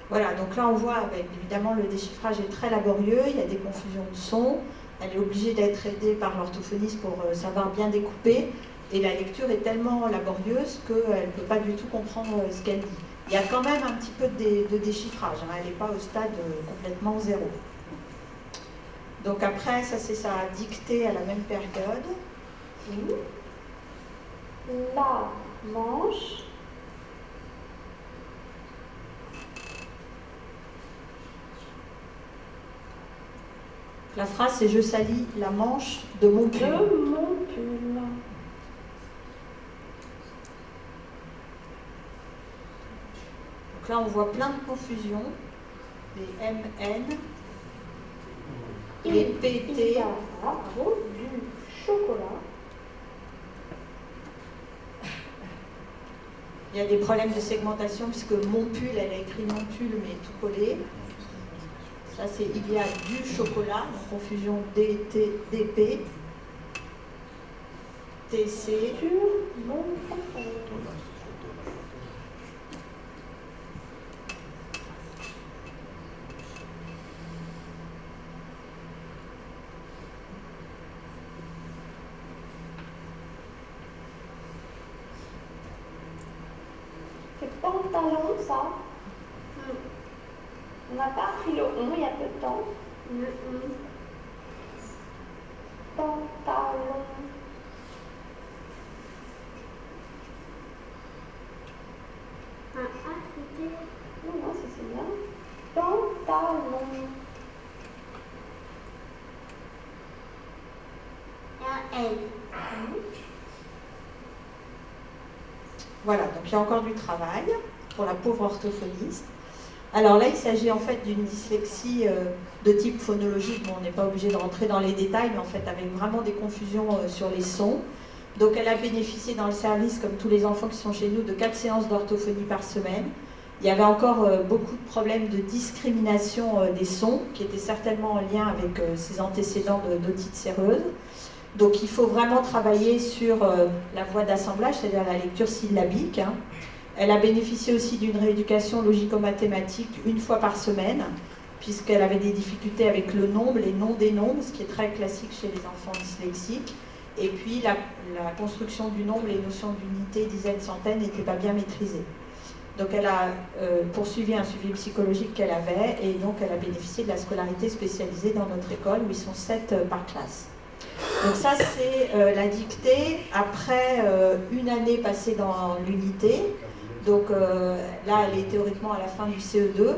Voilà, donc là on voit, évidemment le déchiffrage est très laborieux, il y a des confusions de sons, elle est obligée d'être aidée par l'orthophoniste pour savoir bien découper, et la lecture est tellement laborieuse qu'elle ne peut pas du tout comprendre ce qu'elle dit. Il y a quand même un petit peu de déchiffrage, hein, elle n'est pas au stade complètement zéro. Donc après, ça c'est sa dictée à la même période. La manche. La phrase c'est « Je salis la manche de mon pull ». De mon pull. Donc là on voit plein de confusions. Les MN, les PT. Il y a du chocolat. Il y a des problèmes de segmentation puisque mon pull, elle a écrit mon pull mais tout collé. Ça c'est il y a du chocolat, donc confusion DT, DP, TC. Sur mon chocolat. C'est pantalon, ça. On n'a pas appris le on il y a peu de temps. Pantalon. C'était. Non, ça c'est bien. Pantalon. Un L. Voilà, donc il y a encore du travail pour la pauvre orthophoniste. Alors là, il s'agit en fait d'une dyslexie de type phonologique. Bon, on n'est pas obligé de rentrer dans les détails, mais en fait avec vraiment des confusions sur les sons. Donc elle a bénéficié dans le service, comme tous les enfants qui sont chez nous, de 4 séances d'orthophonie par semaine. Il y avait encore beaucoup de problèmes de discrimination des sons, qui étaient certainement en lien avec ses antécédents d'otite séreuse. Donc il faut vraiment travailler sur la voie d'assemblage, c'est-à-dire la lecture syllabique. Hein. Elle a bénéficié aussi d'une rééducation logico-mathématique une fois par semaine, puisqu'elle avait des difficultés avec le nombre, les noms des nombres, ce qui est très classique chez les enfants dyslexiques. Et puis la construction du nombre, les notions d'unité, dizaines, centaines n'étaient pas bien maîtrisées. Donc elle a poursuivi un suivi psychologique qu'elle avait, et donc elle a bénéficié de la scolarité spécialisée dans notre école, où ils sont 7 par classe. Donc ça, c'est la dictée après une année passée dans l'unité. Donc là, elle est théoriquement à la fin du CE2.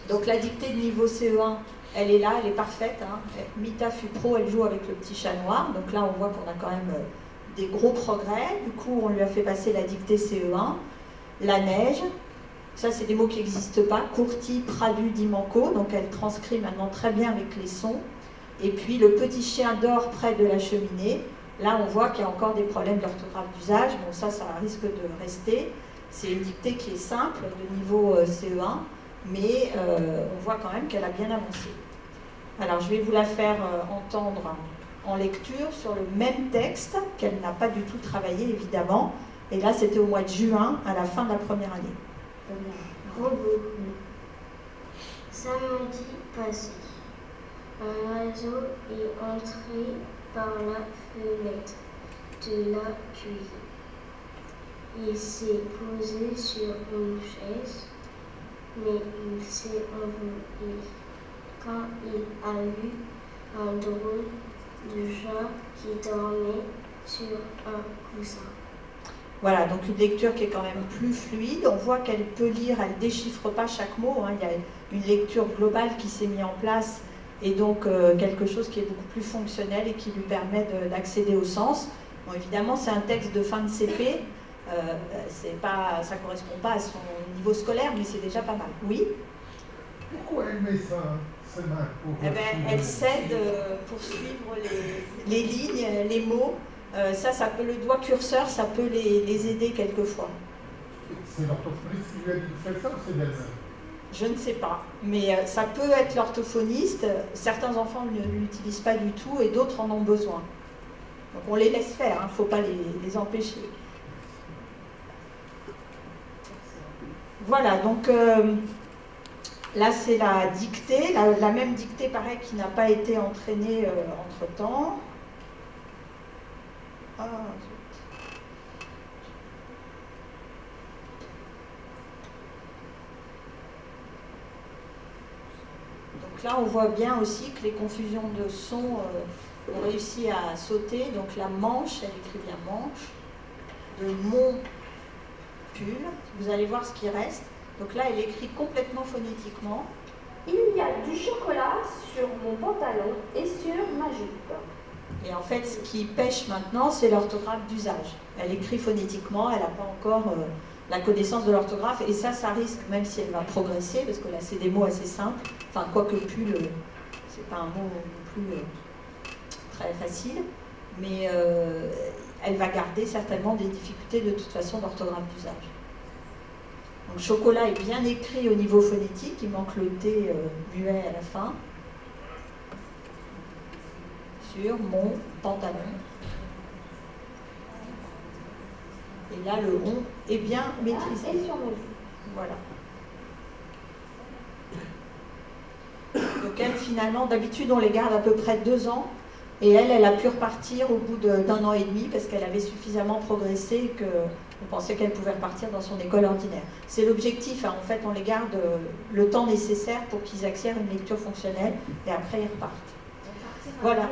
Donc la dictée de niveau CE1, elle est là, elle est parfaite. Hein. Mita Fupro, elle joue avec le petit chat noir. Donc là, on voit qu'on a quand même des gros progrès. Du coup, on lui a fait passer la dictée CE1. La neige, ça c'est des mots qui n'existent pas. Courti, Pradu, Dimanco. Donc elle transcrit maintenant très bien avec les sons. Et puis le petit chien dort près de la cheminée. Là, on voit qu'il y a encore des problèmes d'orthographe d'usage. Bon, ça risque de rester. C'est une dictée qui est simple, de niveau CE1, mais on voit quand même qu'elle a bien avancé. Alors, je vais vous la faire entendre en lecture sur le même texte qu'elle n'a pas du tout travaillé, évidemment. Et là, c'était au mois de juin, à la fin de la première année. Robot. Samedi passé, un oiseau est entré par la fenêtre de la cuisine. Il s'est posé sur une chaise, mais il s'est envolé quand il a vu un drôle de chat qui dormait sur un coussin. Voilà, donc une lecture qui est quand même plus fluide. On voit qu'elle peut lire, elle ne déchiffre pas chaque mot. Hein. Il y a une lecture globale qui s'est mise en place et donc quelque chose qui est beaucoup plus fonctionnel et qui lui permet d'accéder au sens. Bon, évidemment, c'est un texte de fin de CP. Ça ne correspond pas à son niveau scolaire, mais c'est déjà pas mal. Oui? Pourquoi elle met ses mains pour elle s'aide pour suivre les lignes, les mots. Ça peut, le doigt curseur, ça peut les aider quelquefois. C'est l'orthophoniste qui lui a dit de faire ça ou c'est d'elle-même? Je ne sais pas, mais ça peut être l'orthophoniste. Certains enfants ne l'utilisent pas du tout et d'autres en ont besoin. Donc on les laisse faire, il ne faut pas les empêcher. Voilà, donc là c'est la dictée, la même dictée pareil qui n'a pas été entraînée entre-temps. Ah, donc là on voit bien aussi que les confusions de sons ont réussi à sauter. Donc la manche, elle écrit bien manche, de mon pull, vous allez voir ce qui reste. Donc là elle écrit complètement phonétiquement. Il y a du chocolat sur mon pantalon et sur ma jupe. Et en fait, ce qui pêche maintenant, c'est l'orthographe d'usage. Elle écrit phonétiquement, elle n'a pas encore la connaissance de l'orthographe, et ça risque, même si elle va progresser, parce que là, c'est des mots assez simples, enfin, quoique pull, c'est pas un mot non plus très facile, mais elle va garder certainement des difficultés de toute façon d'orthographe d'usage. Donc, chocolat est bien écrit au niveau phonétique, il manque le T muet à la fin. Sur mon pantalon. Et là, le on est bien maîtrisé. Et sur mon voilà. Donc elle, finalement, d'habitude, on les garde à peu près 2 ans. Et elle a pu repartir au bout d'1 an et demi parce qu'elle avait suffisamment progressé et qu'on pensait qu'elle pouvait repartir dans son école ordinaire. C'est l'objectif, hein. En fait, on les garde le temps nécessaire pour qu'ils acquièrent une lecture fonctionnelle et après ils repartent. Voilà.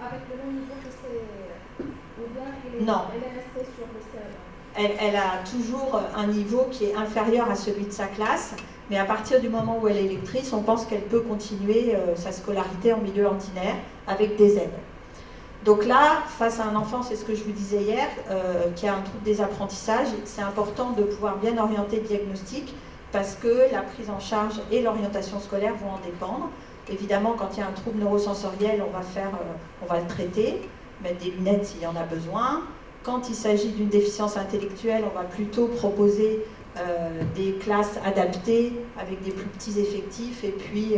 Avec le même niveau que c'est... Ou bien non. Elle est restée sur le CE1. Elle a toujours un niveau qui est inférieur à celui de sa classe, mais à partir du moment où elle est lectrice, on pense qu'elle peut continuer sa scolarité en milieu ordinaire avec des aides. Donc là, face à un enfant, c'est ce que je vous disais hier, qui a un trouble des apprentissages, c'est important de pouvoir bien orienter le diagnostic parce que la prise en charge et l'orientation scolaire vont en dépendre. Évidemment, quand il y a un trouble neurosensoriel, on va le traiter, mettre des lunettes s'il y en a besoin. Quand il s'agit d'une déficience intellectuelle, on va plutôt proposer des classes adaptées avec des plus petits effectifs et puis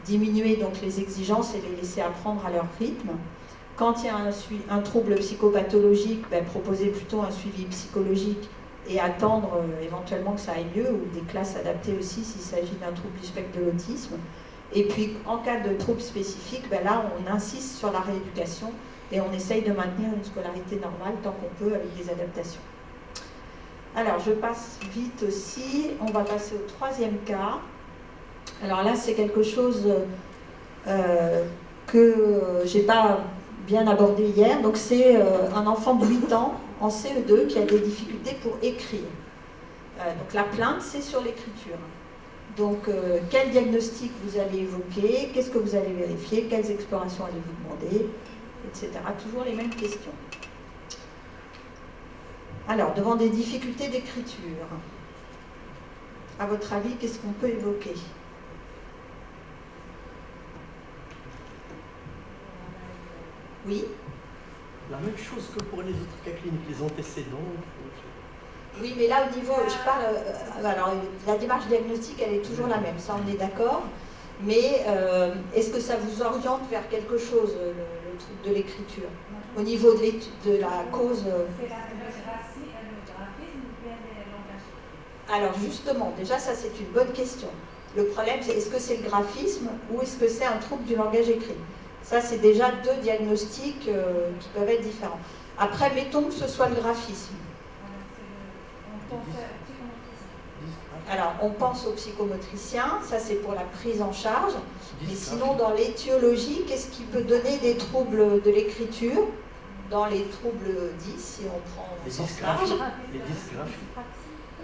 diminuer donc les exigences et les laisser apprendre à leur rythme. Quand il y a un trouble psychopathologique, proposer plutôt un suivi psychologique et attendre éventuellement que ça aille mieux, ou des classes adaptées aussi s'il s'agit d'un trouble du spectre de l'autisme. Et puis en cas de trouble spécifique, là on insiste sur la rééducation et on essaye de maintenir une scolarité normale tant qu'on peut avec des adaptations. Alors je passe vite aussi, on va passer au troisième cas. Alors là c'est quelque chose que j'ai pas bien abordé hier, donc c'est un enfant de 8 ans en CE2 qui a des difficultés pour écrire. Donc la plainte c'est sur l'écriture. Donc quel diagnostic vous allez évoquer, qu'est-ce que vous allez vérifier, quelles explorations allez-vous demander, etc. Toujours les mêmes questions. Alors, devant des difficultés d'écriture, à votre avis, qu'est-ce qu'on peut évoquer? Oui? La même chose que pour les autres cas cliniques, les antécédents. Oui, mais là, au niveau, je parle... alors, la démarche diagnostique, elle est toujours la même, ça, on est d'accord. Mais est-ce que ça vous oriente vers quelque chose, le truc de l'écriture? Au niveau de la cause... Alors justement, déjà ça c'est une bonne question. Le problème c'est est-ce que c'est le graphisme ou est-ce que c'est un trouble du langage écrit? Ça c'est déjà deux diagnostics qui peuvent être différents. Après, mettons que ce soit le graphisme. Alors on pense au psychomotricien, ça c'est pour la prise en charge. Mais sinon dans l'étiologie, qu'est-ce qui peut donner des troubles de l'écriture? Dans les troubles 10, si on prend au sens large. Les dysgraphies.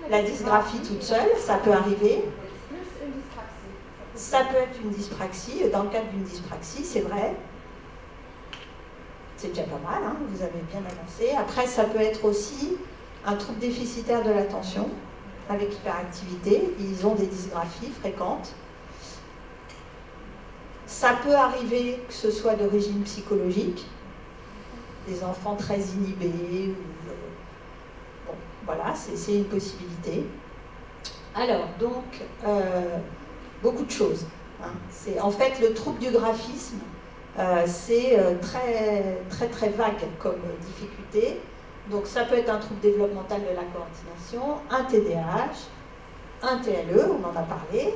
La dysgraphie toute seule, ça peut arriver. Ça peut être une dyspraxie. Dans le cadre d'une dyspraxie, c'est vrai. C'est déjà pas mal, hein, vous avez bien avancé. Après, ça peut être aussi un trouble déficitaire de l'attention avec hyperactivité. Ils ont des dysgraphies fréquentes. Ça peut arriver que ce soit d'origine psychologique. Des enfants très inhibés. Bon, voilà, c'est une possibilité. Alors, donc, beaucoup de choses. Hein. En fait, le trouble du graphisme, c'est très vague comme difficulté. Donc, ça peut être un trouble développemental de la coordination, un TDAH, un TLE, on en a parlé.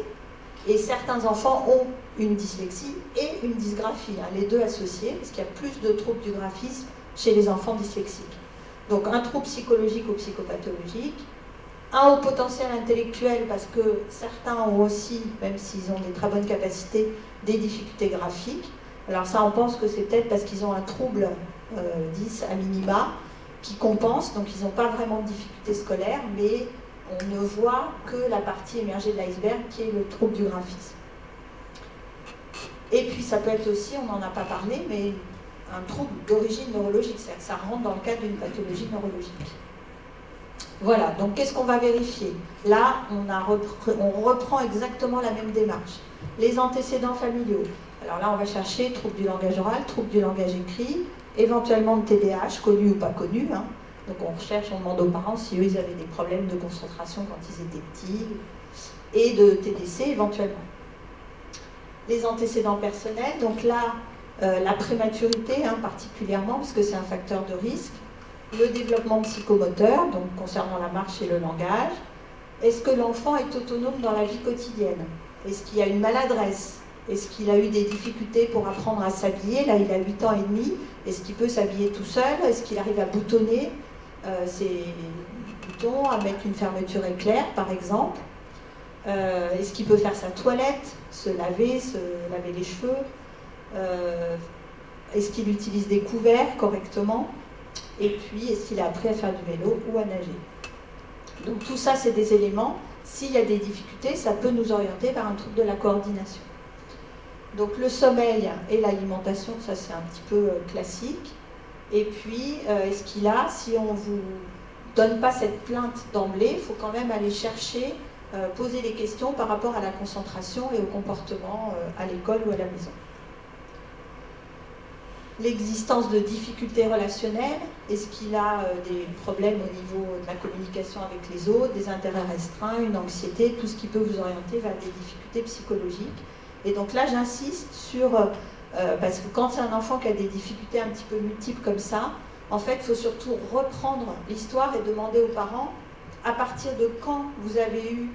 Et certains enfants ont une dyslexie et une dysgraphie, hein, les deux associés, parce qu'il y a plus de troubles du graphisme chez les enfants dyslexiques. Donc un trouble psychologique ou psychopathologique, un haut potentiel intellectuel, parce que certains ont aussi, même s'ils ont des très bonnes capacités, des difficultés graphiques. Alors ça, on pense que c'est peut-être parce qu'ils ont un trouble 10 à minima, qui compense, donc ils n'ont pas vraiment de difficultés scolaires, mais on ne voit que la partie émergée de l'iceberg, qui est le trouble du graphisme. Et puis ça peut être aussi, on n'en a pas parlé, mais un trouble d'origine neurologique, c'est-à-dire que ça rentre dans le cadre d'une pathologie neurologique. Voilà, donc qu'est-ce qu'on va vérifier? Là, on reprend exactement la même démarche. Les antécédents familiaux. Alors là, on va chercher trouble du langage oral, trouble du langage écrit, éventuellement de TDAH, connu ou pas connu. Hein. Donc on recherche, on demande aux parents si eux, ils avaient des problèmes de concentration quand ils étaient petits, et de TDC éventuellement. Les antécédents personnels, donc là, la prématurité hein, particulièrement, parce que c'est un facteur de risque, le développement psychomoteur, donc concernant la marche et le langage. Est-ce que l'enfant est autonome dans la vie quotidienne? Est-ce qu'il y a une maladresse? Est-ce qu'il a eu des difficultés pour apprendre à s'habiller? Là, il a 8 ans et demi. Est-ce qu'il peut s'habiller tout seul? Est-ce qu'il arrive à boutonner ses boutons, à mettre une fermeture éclair, par exemple? Est-ce qu'il peut faire sa toilette, se laver les cheveux? Est-ce qu'il utilise des couverts correctement? Et puis, est-ce qu'il a appris à faire du vélo ou à nager? Donc tout ça, c'est des éléments. S'il y a des difficultés, ça peut nous orienter vers un trouble de la coordination. Donc le sommeil et l'alimentation, ça c'est un petit peu classique. Et puis, est-ce qu'il a, si on ne vous donne pas cette plainte d'emblée, il faut quand même aller chercher, poser des questions par rapport à la concentration et au comportement à l'école ou à la maison. l'existence de difficultés relationnelles. Est-ce qu'il a des problèmes au niveau de la communication avec les autres, des intérêts restreints, une anxiété, tout ce qui peut vous orienter vers des difficultés psychologiques. Et donc là, j'insiste sur... parce que quand c'est un enfant qui a des difficultés un petit peu multiples comme ça, en fait, il faut surtout reprendre l'histoire et demander aux parents à partir de quand vous avez eu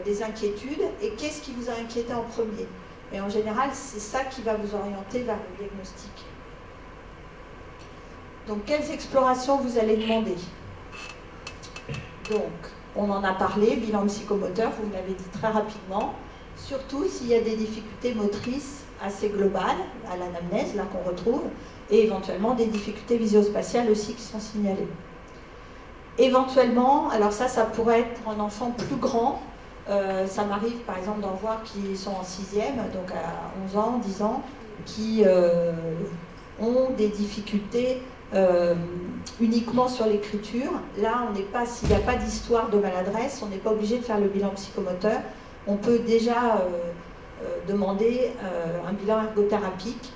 des inquiétudes et qu'est-ce qui vous a inquiété en premier. Et en général, c'est ça qui va vous orienter vers le diagnostic. Donc, quelles explorations vous allez demander? Donc, on en a parlé, bilan psychomoteur, vous me l'avez dit très rapidement, surtout s'il y a des difficultés motrices assez globales, à l'anamnèse, là qu'on retrouve, et éventuellement des difficultés visio-spatiales aussi qui sont signalées. Éventuellement, alors ça pourrait être un enfant plus grand, ça m'arrive par exemple d'en voir qui sont en 6e, donc à 11 ans, 10 ans, qui ont des difficultés uniquement sur l'écriture. Là, on n'est pas, s'il n'y a pas d'histoire de maladresse, on n'est pas obligé de faire le bilan psychomoteur. On peut déjà demander un bilan ergothérapique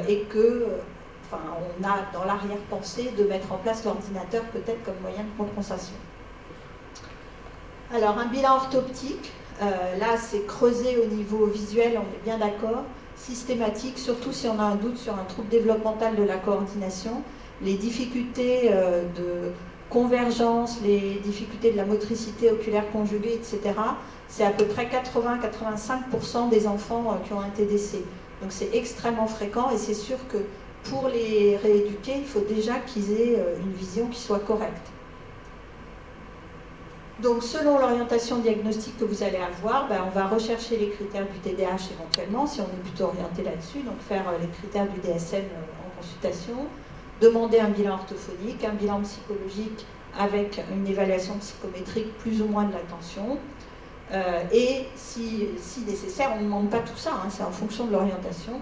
et que, enfin, on a dans l'arrière-pensée de mettre en place l'ordinateur peut-être comme moyen de compensation. Alors, un bilan orthoptique, là, c'est creusé au niveau visuel, on est bien d'accord, systématique, surtout si on a un doute sur un trouble développemental de la coordination, les difficultés de convergence, les difficultés de la motricité oculaire conjuguée, etc. C'est à peu près 80-85% des enfants qui ont un TDC. Donc c'est extrêmement fréquent et c'est sûr que pour les rééduquer, il faut déjà qu'ils aient une vision qui soit correcte. Donc selon l'orientation diagnostique que vous allez avoir, on va rechercher les critères du TDAH éventuellement, si on est plutôt orienté là-dessus, donc faire les critères du DSM en consultation, demander un bilan orthophonique, un bilan psychologique avec une évaluation psychométrique plus ou moins de l'attention. Et si nécessaire, on ne demande pas tout ça, hein, c'est en fonction de l'orientation,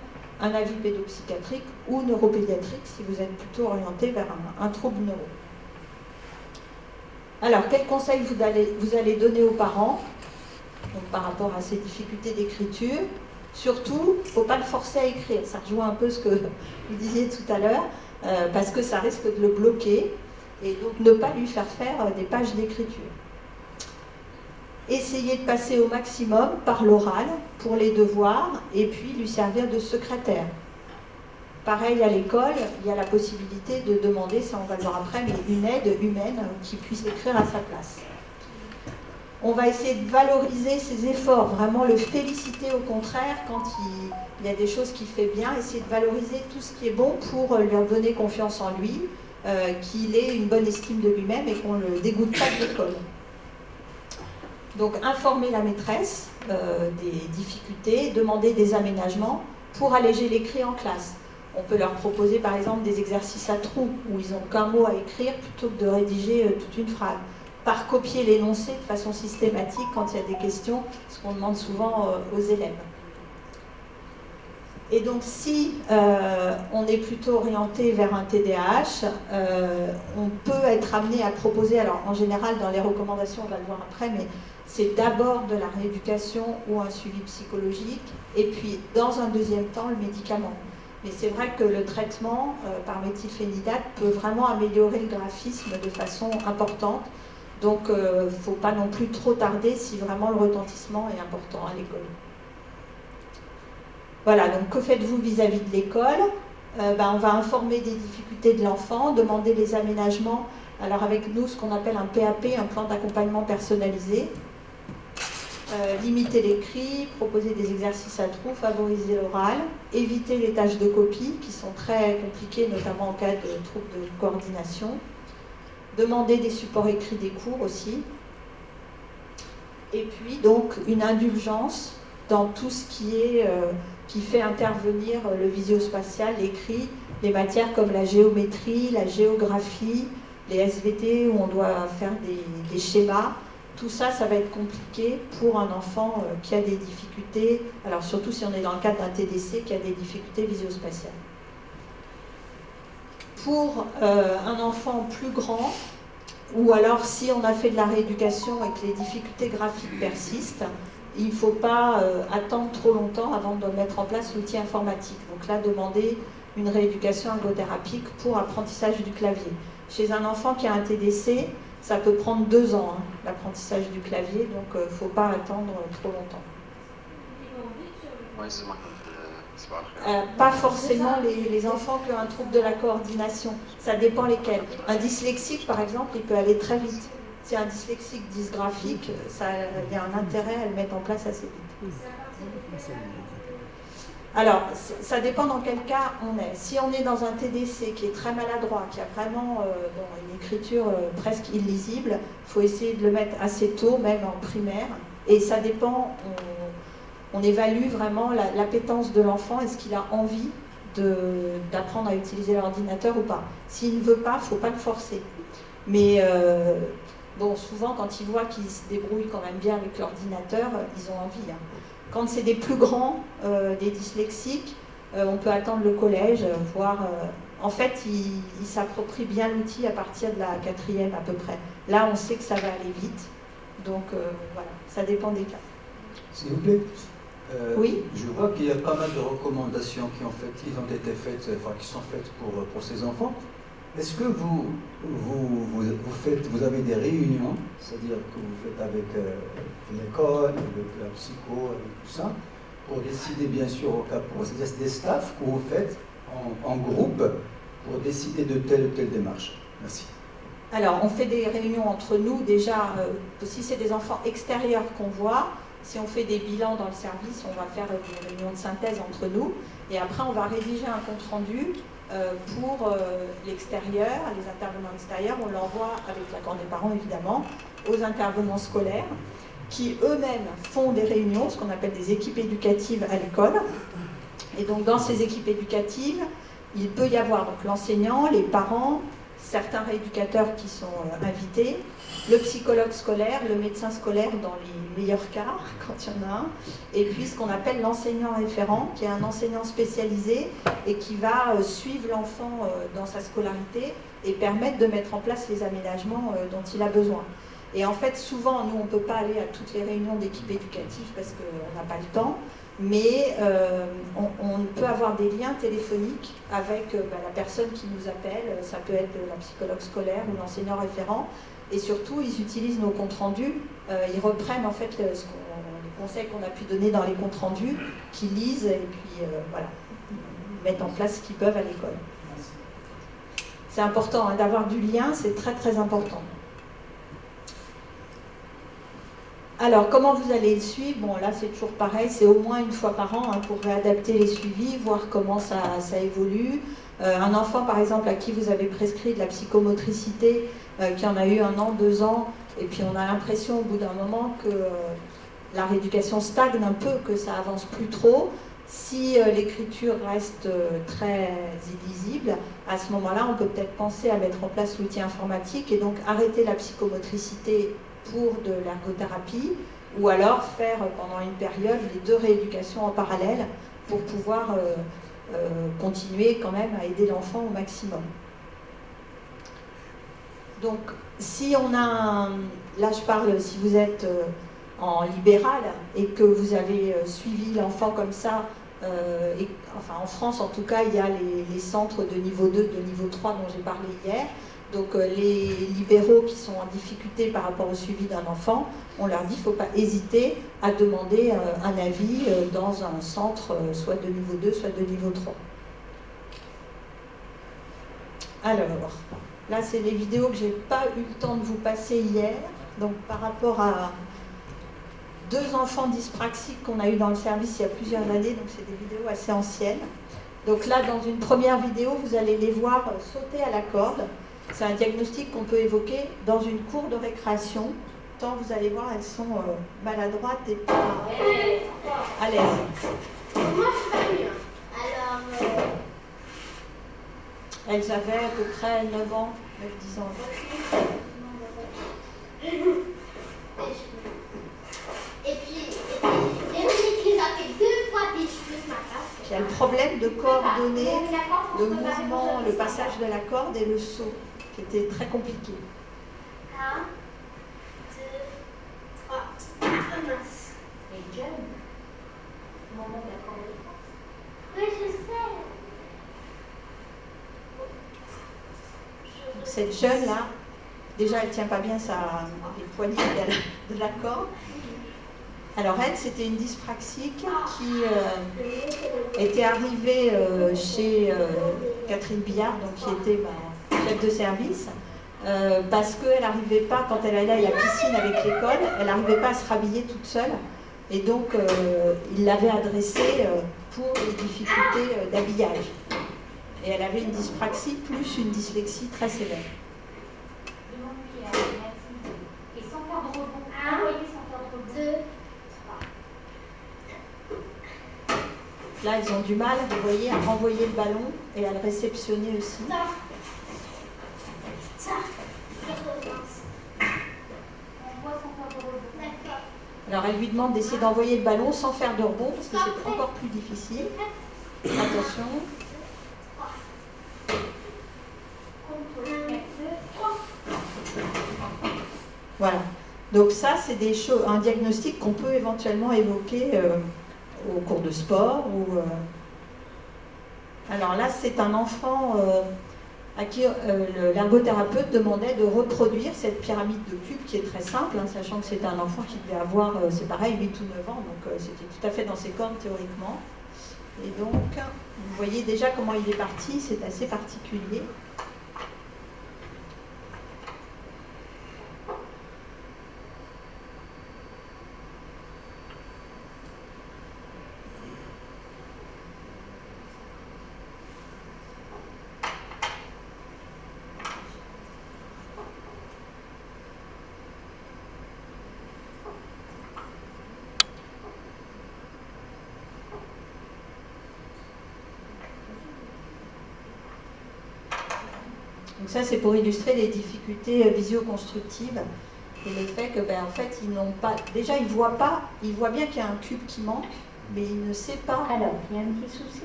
un avis pédopsychiatrique ou neuropédiatrique si vous êtes plutôt orienté vers un trouble neuro. Alors, quels conseils vous allez donner aux parents donc, par rapport à ces difficultés d'écriture? Surtout, il ne faut pas le forcer à écrire, ça rejoint un peu ce que vous disiez tout à l'heure, parce que ça risque de le bloquer, et donc ne pas lui faire faire des pages d'écriture. Essayez de passer au maximum par l'oral pour les devoirs et puis lui servir de secrétaire. Pareil à l'école, il y a la possibilité de demander, ça on va le voir après, mais une aide humaine qui puisse écrire à sa place. On va essayer de valoriser ses efforts, vraiment le féliciter au contraire quand il y a des choses qu'il fait bien, essayer de valoriser tout ce qui est bon pour lui donner confiance en lui, qu'il ait une bonne estime de lui-même et qu'on ne le dégoûte pas de l'école. Donc informer la maîtresse des difficultés, demander des aménagements pour alléger l'écrit en classe. On peut leur proposer par exemple des exercices à trous où ils n'ont qu'un mot à écrire plutôt que de rédiger toute une phrase. Par copier l'énoncé de façon systématique quand il y a des questions, ce qu'on demande souvent aux élèves. Et donc si on est plutôt orienté vers un TDAH, on peut être amené à proposer, alors en général dans les recommandations, on va le voir après, mais c'est d'abord de la rééducation ou un suivi psychologique, et puis dans un deuxième temps le médicament. Mais c'est vrai que le traitement par méthylphénidate peut vraiment améliorer le graphisme de façon importante. Donc il ne faut pas non plus trop tarder si vraiment le retentissement est important à l'école. Voilà, donc que faites-vous vis-à-vis de l'école? On va informer des difficultés de l'enfant, demander les aménagements. Alors avec nous, ce qu'on appelle un PAP, un plan d'accompagnement personnalisé. Limiter l'écrit, proposer des exercices à trous, favoriser l'oral, éviter les tâches de copie qui sont très compliquées, notamment en cas de troubles de coordination, demander des supports écrits des cours aussi, et puis donc une indulgence dans tout ce qui fait intervenir le visio-spatial, l'écrit, les matières comme la géométrie, la géographie, les SVT où on doit faire des schémas. Tout ça, ça va être compliqué pour un enfant qui a des difficultés, alors surtout si on est dans le cadre d'un TDC, qui a des difficultés visio-spatiales. Pour un enfant plus grand, ou alors si on a fait de la rééducation et que les difficultés graphiques persistent, il ne faut pas attendre trop longtemps avant de mettre en place l'outil informatique. Donc là, demander une rééducation ergothérapique pour apprentissage du clavier. Chez un enfant qui a un TDC, ça peut prendre 2 ans, hein, l'apprentissage du clavier, donc il ne faut pas attendre trop longtemps. Pas forcément les enfants qui ont un trouble de la coordination, ça dépend lesquels. Un dyslexique, par exemple, il peut aller très vite. Si un dyslexique dysgraphique, il y a un intérêt à le mettre en place assez vite. Alors, ça dépend dans quel cas on est. Si on est dans un TDC qui est très maladroit, qui a vraiment une écriture presque illisible, il faut essayer de le mettre assez tôt, même en primaire. Et ça dépend, on évalue vraiment l'appétence de l'enfant, est-ce qu'il a envie d'apprendre à utiliser l'ordinateur ou pas. S'il ne veut pas, il ne faut pas le forcer. Mais bon, souvent, quand ils voient qu'ils se débrouillent quand même bien avec l'ordinateur, ils ont envie. Hein. Quand c'est des plus grands, des dyslexiques, on peut attendre le collège, voire... en fait, ils s'approprient bien l'outil à partir de la 4e à peu près. Là, on sait que ça va aller vite. Donc, voilà, ça dépend des cas. S'il vous plaît. Oui. Je vois qu'il y a pas mal de recommandations qui ont été faites, enfin, qui sont faites pour ces enfants. Est-ce que vous avez des réunions, c'est-à-dire que vous faites avec l'école, avec la psycho, avec tout ça, pour décider bien sûr au cas pour c'est-à-dire des staffs que vous faites en groupe pour décider de telle ou telle démarche? Merci. Alors, on fait des réunions entre nous déjà, si c'est des enfants extérieurs qu'on voit, si on fait des bilans dans le service, on va faire des réunions de synthèse entre nous, et après on va rédiger un compte-rendu pour l'extérieur, les intervenants extérieurs, on l'envoie avec l'accord des parents évidemment, aux intervenants scolaires, qui eux-mêmes font des réunions, ce qu'on appelle des équipes éducatives à l'école. Et donc dans ces équipes éducatives, il peut y avoir l'enseignant, les parents, certains rééducateurs qui sont invités, le psychologue scolaire, le médecin scolaire dans les meilleurs cas, quand il y en a un, et puis ce qu'on appelle l'enseignant référent, qui est un enseignant spécialisé et qui va suivre l'enfant dans sa scolarité et permettre de mettre en place les aménagements dont il a besoin. Et en fait, souvent, nous, on ne peut pas aller à toutes les réunions d'équipe éducative parce qu'on n'a pas le temps, mais on peut avoir des liens téléphoniques avec la personne qui nous appelle, ça peut être la psychologue scolaire ou l'enseignant référent, et surtout, ils utilisent nos comptes rendus, ils reprennent en fait les conseils qu'on a pu donner dans les comptes rendus, qu'ils lisent et puis voilà, mettent en place ce qu'ils peuvent à l'école. C'est important hein, d'avoir du lien, c'est très très important. Alors, comment vous allez le suivre? Bon, là, c'est toujours pareil, c'est au moins une fois par an hein, pour réadapter les suivis, voir comment ça évolue. Un enfant, par exemple, à qui vous avez prescrit de la psychomotricité, qui en a eu 1 an, 2 ans, et puis on a l'impression au bout d'un moment que la rééducation stagne un peu, que ça avance plus trop. Si l'écriture reste très illisible, à ce moment-là, on peut peut-être penser à mettre en place l'outil informatique et donc arrêter la psychomotricité pour de l'ergothérapie, ou alors faire pendant une période les 2 rééducations en parallèle pour pouvoir continuer quand même à aider l'enfant au maximum. Donc, si on a là je parle, si vous êtes en libéral et que vous avez suivi l'enfant comme ça, enfin en France en tout cas, il y a les centres de niveau 2, de niveau 3 dont j'ai parlé hier. Donc les libéraux qui sont en difficulté par rapport au suivi d'un enfant, on leur dit qu'il ne faut pas hésiter à demander un avis dans un centre soit de niveau 2, soit de niveau 3. Alors, là c'est les vidéos que je n'ai pas eu le temps de vous passer hier, donc par rapport à 2 enfants dyspraxiques qu'on a eu dans le service il y a plusieurs années, donc c'est des vidéos assez anciennes. Donc là, dans une première vidéo, vous allez les voir sauter à la corde. C'est un diagnostic qu'on peut évoquer dans une cour de récréation. Tant vous allez voir, elles sont maladroites et pas à l'aise. Moi, je suis pas mieux. Alors... Elles avaient à peu près 9 ans, 9-10 ans. Et puis, Véronique les a fait 2 fois des cheveux ce matin. Il y a le problème de coordonner le mouvement, le passage de la corde et le saut, qui était très compliqué. 1, 2, 3, mince. Ok. cette jeune-là, déjà elle ne tient pas bien les poignets de la corde. Alors elle, c'était une dyspraxique qui était arrivée chez Catherine Billard, donc qui était chef de service, parce qu'elle n'arrivait pas, quand elle allait à la piscine avec l'école, elle n'arrivait pas à se rhabiller toute seule. Et donc, il l'avait adressée pour les difficultés d'habillage. Et elle avait une dyspraxie plus une dyslexie très sévère. Et sans faire de rebond, envoyer sans faire de rebond. Là, elles ont du mal, vous voyez, à renvoyer le ballon et à le réceptionner aussi. Alors, elle lui demande d'essayer d'envoyer le ballon sans faire de rebond, parce que c'est encore plus difficile. Attention. Voilà. Donc ça, c'est un diagnostic qu'on peut éventuellement évoquer au cours de sport. Alors là, c'est un enfant à qui l'ergothérapeute demandait de reproduire cette pyramide de cubes qui est très simple, hein, sachant que c'était un enfant qui devait avoir, c'est pareil, 8 ou 9 ans, donc c'était tout à fait dans ses cordes théoriquement. Et donc, vous voyez déjà comment il est parti, c'est assez particulier. Donc ça, c'est pour illustrer les difficultés visio-constructives et le fait que, en fait, ils n'ont pas... Déjà, ils voient pas, ils voient bien qu'il y a un cube qui manque, mais ils ne savent pas... Alors, il y a un petit souci?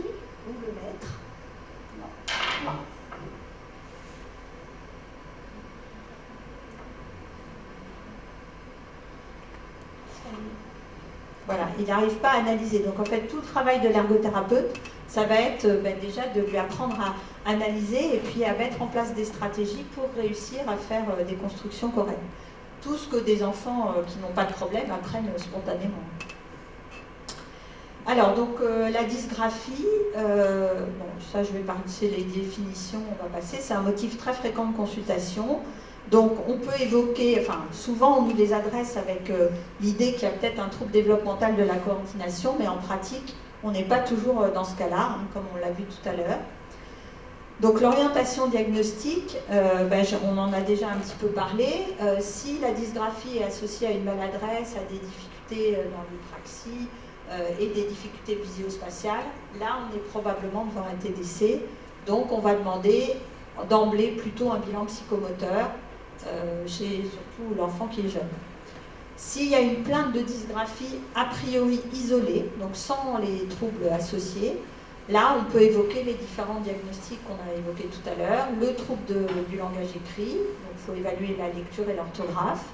Où le mettre. Non. Non. Voilà, il n'arrive pas à analyser. Donc en fait, tout le travail de l'ergothérapeute, ça va être déjà de lui apprendre à analyser et puis à mettre en place des stratégies pour réussir à faire des constructions correctes. Tout ce que des enfants qui n'ont pas de problème apprennent spontanément. Alors, donc la dysgraphie, bon, ça je vais passer les définitions, on va passer, c'est un motif très fréquent de consultation. Donc on peut évoquer, enfin souvent on nous les adresse avec l'idée qu'il y a peut-être un trouble développemental de la coordination, mais en pratique on n'est pas toujours dans ce cas-là, hein, comme on l'a vu tout à l'heure. Donc l'orientation diagnostique, on en a déjà un petit peu parlé. Si la dysgraphie est associée à une maladresse, à des difficultés dans l'hypraxie et des difficultés visio-spatiales, là on est probablement devant un TDC. Donc on va demander d'emblée plutôt un bilan psychomoteur chez surtout l'enfant qui est jeune. S'il y a une plainte de dysgraphie a priori isolée, donc sans les troubles associés, là on peut évoquer les différents diagnostics qu'on a évoqués tout à l'heure, le trouble du langage écrit, donc il faut évaluer la lecture et l'orthographe.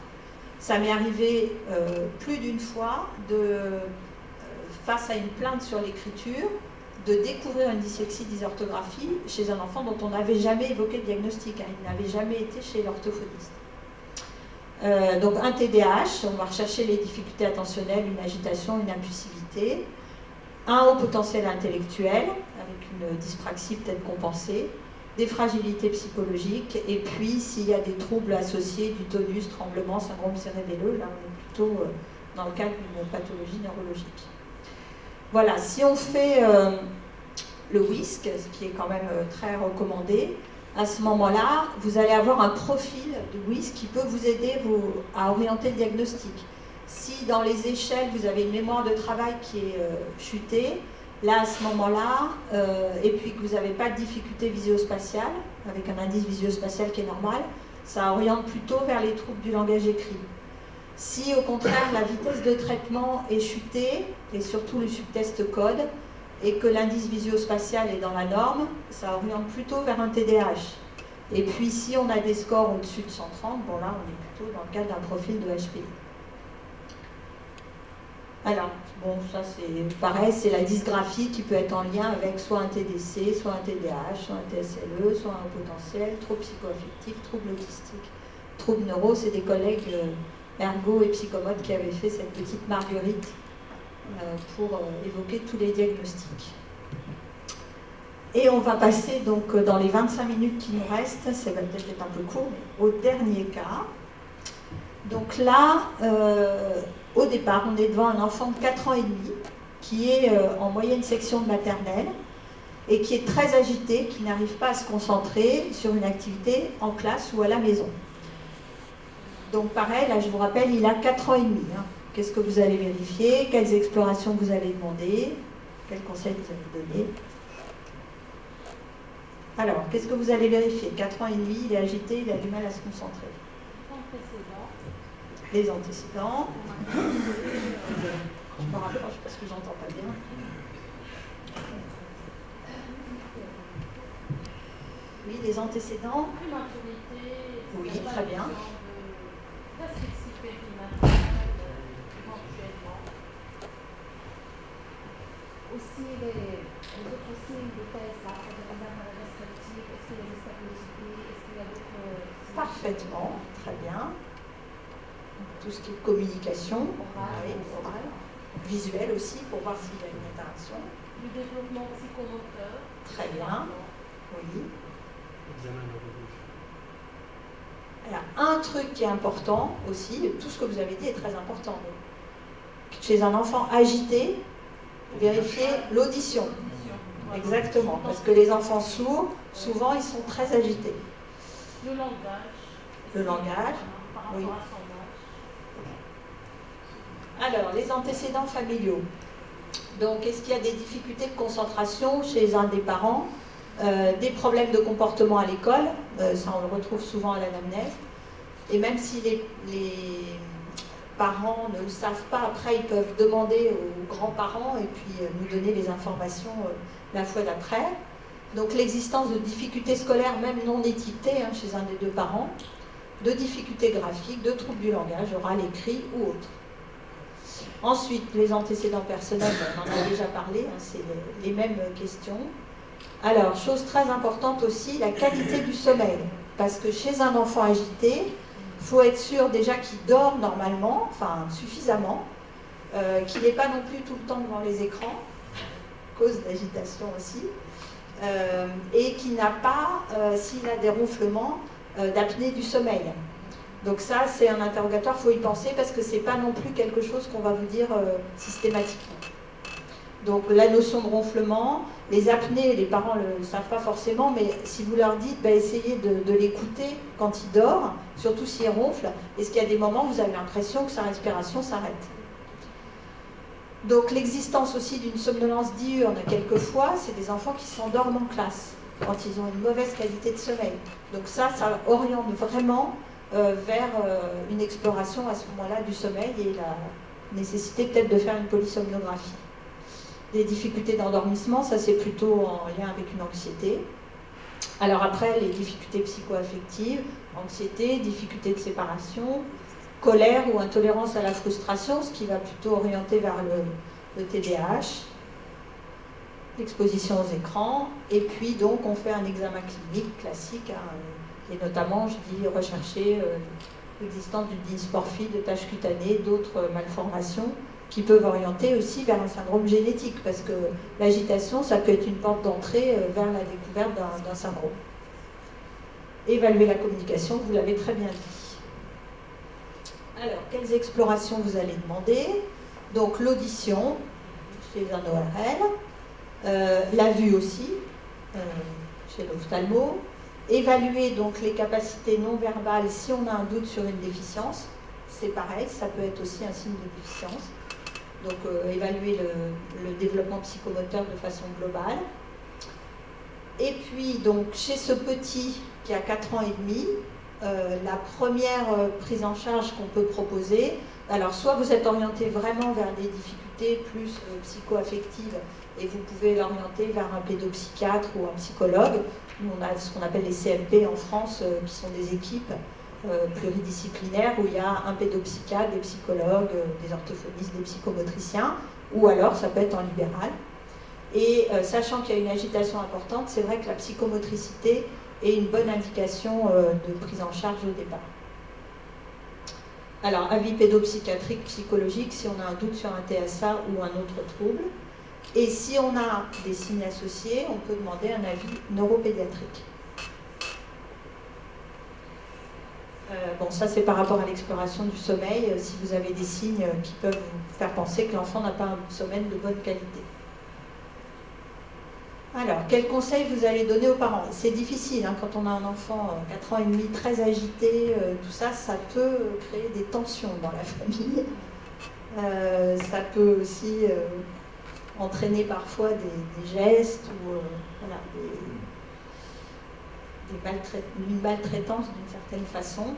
Ça m'est arrivé plus d'une fois face à une plainte sur l'écriture, de découvrir une dyslexie dysorthographie chez un enfant dont on n'avait jamais évoqué le diagnostic, hein, il n'avait jamais été chez l'orthophoniste. Donc un TDAH, on va rechercher les difficultés attentionnelles, une agitation, une impulsivité, un haut potentiel intellectuel, avec une dyspraxie peut-être compensée, des fragilités psychologiques, et puis s'il y a des troubles associés du tonus, tremblement, syndrome cérébelleux, là on est plutôt dans le cadre d'une pathologie neurologique. Voilà, si on fait le WISC, ce qui est quand même très recommandé, à ce moment-là, vous allez avoir un profil de WISC qui peut vous aider à orienter le diagnostic. Si dans les échelles, vous avez une mémoire de travail qui est chutée, là, à ce moment-là, et puis que vous n'avez pas de difficulté visio-spatiale, avec un indice visio-spatial qui est normal, ça oriente plutôt vers les troubles du langage écrit. Si au contraire la vitesse de traitement est chutée, et surtout le subtest code, et que l'indice visio-spatial est dans la norme, ça oriente plutôt vers un TDAH. Et puis si on a des scores au-dessus de 130, bon là on est plutôt dans le cadre d'un profil de HPI. Alors, bon, ça c'est pareil, c'est la dysgraphie qui peut être en lien avec soit un TDC, soit un TDAH, soit un TSLE, soit un haut potentiel, trouble psychoaffectif, trouble autistique. Trouble neuro, c'est des collègues ergo et psychomotes qui avaient fait cette petite marguerite pour évoquer tous les diagnostics. Et on va passer donc dans les 25 minutes qui nous restent, ça va peut-être être un peu court, mais au dernier cas. Donc là, au départ, on est devant un enfant de 4 ans et demi qui est en moyenne section de maternelle et qui est très agité, qui n'arrive pas à se concentrer sur une activité en classe ou à la maison. Donc pareil, là je vous rappelle, il a 4 ans et demi. Hein. Qu'est-ce que vous allez vérifier? Quelles explorations vous allez demander? Quels conseils vous allez donner? Alors, qu'est-ce que vous allez vérifier? 4 ans et demi, il est agité, il a du mal à se concentrer. Les antécédents. Je me rapproche parce que j'entends pas bien. Oui, les antécédents. Oui, très bien. Aussi les autres signes de TSA, c'est-à-dire les armes restrictives, est-ce qu'il y a des stabilités, est-ce qu'il y a d'autres... Parfaitement, très bien. Tout ce qui est communication, orale, visuel aussi, pour voir s'il y a une interaction. Le développement psychomoteur. Très bien, oui. Examen neurologique. Alors, un truc qui est important aussi, tout ce que vous avez dit est très important. Chez un enfant agité, vérifiez l'audition. Exactement, parce que les enfants sourds, souvent, ils sont très agités. Le langage. Le langage, oui. Alors, les antécédents familiaux. Donc, est-ce qu'il y a des difficultés de concentration chez un des parents? Des problèmes de comportement à l'école, ça on le retrouve souvent à l'anamnèse. Et même si les parents ne le savent pas, après ils peuvent demander aux grands-parents et puis nous donner les informations la fois d'après. Donc l'existence de difficultés scolaires, même non étiquetées hein, chez un des deux parents, de difficultés graphiques, de troubles du langage, oral, écrit ou autre. Ensuite, les antécédents personnels, on en a déjà parlé, hein, c'est les mêmes questions. Alors, chose très importante aussi, la qualité du sommeil. Parce que chez un enfant agité, il faut être sûr déjà qu'il dort normalement, enfin suffisamment, qu'il n'est pas non plus tout le temps devant les écrans, cause d'agitation aussi, et qu'il n'a pas, s'il a des ronflements, d'apnée du sommeil. Donc ça, c'est un interrogatoire, il faut y penser parce que ce n'est pas non plus quelque chose qu'on va vous dire systématiquement. Donc la notion de ronflement, les apnées, les parents ne le savent pas forcément, mais si vous leur dites, essayez de l'écouter quand il dort, surtout s'il ronfle, est-ce qu'il y a des moments où vous avez l'impression que sa respiration s'arrête? Donc l'existence aussi d'une somnolence diurne, quelquefois, c'est des enfants qui s'endorment en classe, quand ils ont une mauvaise qualité de sommeil. Donc ça oriente vraiment vers une exploration à ce moment-là du sommeil et la nécessité peut-être de faire une polysomnographie. Les difficultés d'endormissement, ça c'est plutôt en lien avec une anxiété. Alors après, les difficultés psychoaffectives, anxiété, difficultés de séparation, colère ou intolérance à la frustration, ce qui va plutôt orienter vers le TDAH, l'exposition aux écrans, et puis donc on fait un examen clinique classique, hein, et notamment, je dis, rechercher l'existence d'une dysmorphie, de taches cutanées, d'autres malformations, qui peuvent orienter aussi vers un syndrome génétique, parce que l'agitation, ça peut être une porte d'entrée vers la découverte d'un syndrome. Évaluer la communication, vous l'avez très bien dit. Alors, quelles explorations vous allez demander? Donc, l'audition, chez un ORL, la vue aussi, chez l'ophtalmo, évaluer donc les capacités non verbales si on a un doute sur une déficience, c'est pareil, ça peut être aussi un signe de déficience. Donc évaluer le développement psychomoteur de façon globale. Et puis donc chez ce petit qui a 4 ans et demi, la première prise en charge qu'on peut proposer, alors soit vous êtes orienté vraiment vers des difficultés plus psycho-affectives et vous pouvez l'orienter vers un pédopsychiatre ou un psychologue. Nous on a ce qu'on appelle les CMP en France qui sont des équipes pluridisciplinaire où il y a un pédopsychiatre, des psychologues, des orthophonistes, des psychomotriciens, ou alors ça peut être en libéral. Et sachant qu'il y a une agitation importante, c'est vrai que la psychomotricité est une bonne indication de prise en charge au départ. Alors, avis pédopsychiatrique, psychologique, si on a un doute sur un TSA ou un autre trouble. Et si on a des signes associés, on peut demander un avis neuropédiatrique. Bon, ça c'est par rapport à l'exploration du sommeil, si vous avez des signes qui peuvent vous faire penser que l'enfant n'a pas un sommeil de bonne qualité. Alors, quels conseils vous allez donner aux parents? C'est difficile, hein, quand on a un enfant 4 ans et demi très agité, tout ça, ça peut créer des tensions dans la famille. Ça peut aussi entraîner parfois des gestes ou voilà, une maltraitance d'une certaine façon.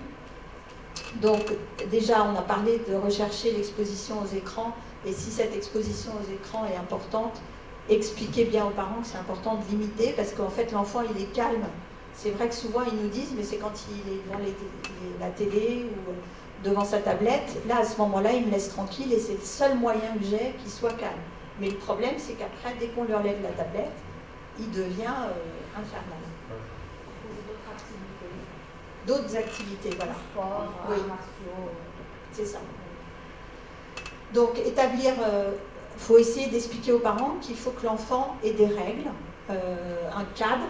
Donc déjà, on a parlé de rechercher l'exposition aux écrans, et si cette exposition aux écrans est importante, expliquez bien aux parents que c'est important de limiter, parce qu'en fait l'enfant il est calme. C'est vrai que souvent ils nous disent, mais c'est quand il est devant la télé ou devant sa tablette, là à ce moment-là il me laisse tranquille et c'est le seul moyen que j'ai qu'il soit calme. Mais le problème c'est qu'après, dès qu'on lui enlève la tablette, il devient infernal. D'autres activités, voilà. Sport, oui. martiaux. C'est ça. Donc établir, faut essayer d'expliquer aux parents qu'il faut que l'enfant ait des règles, un cadre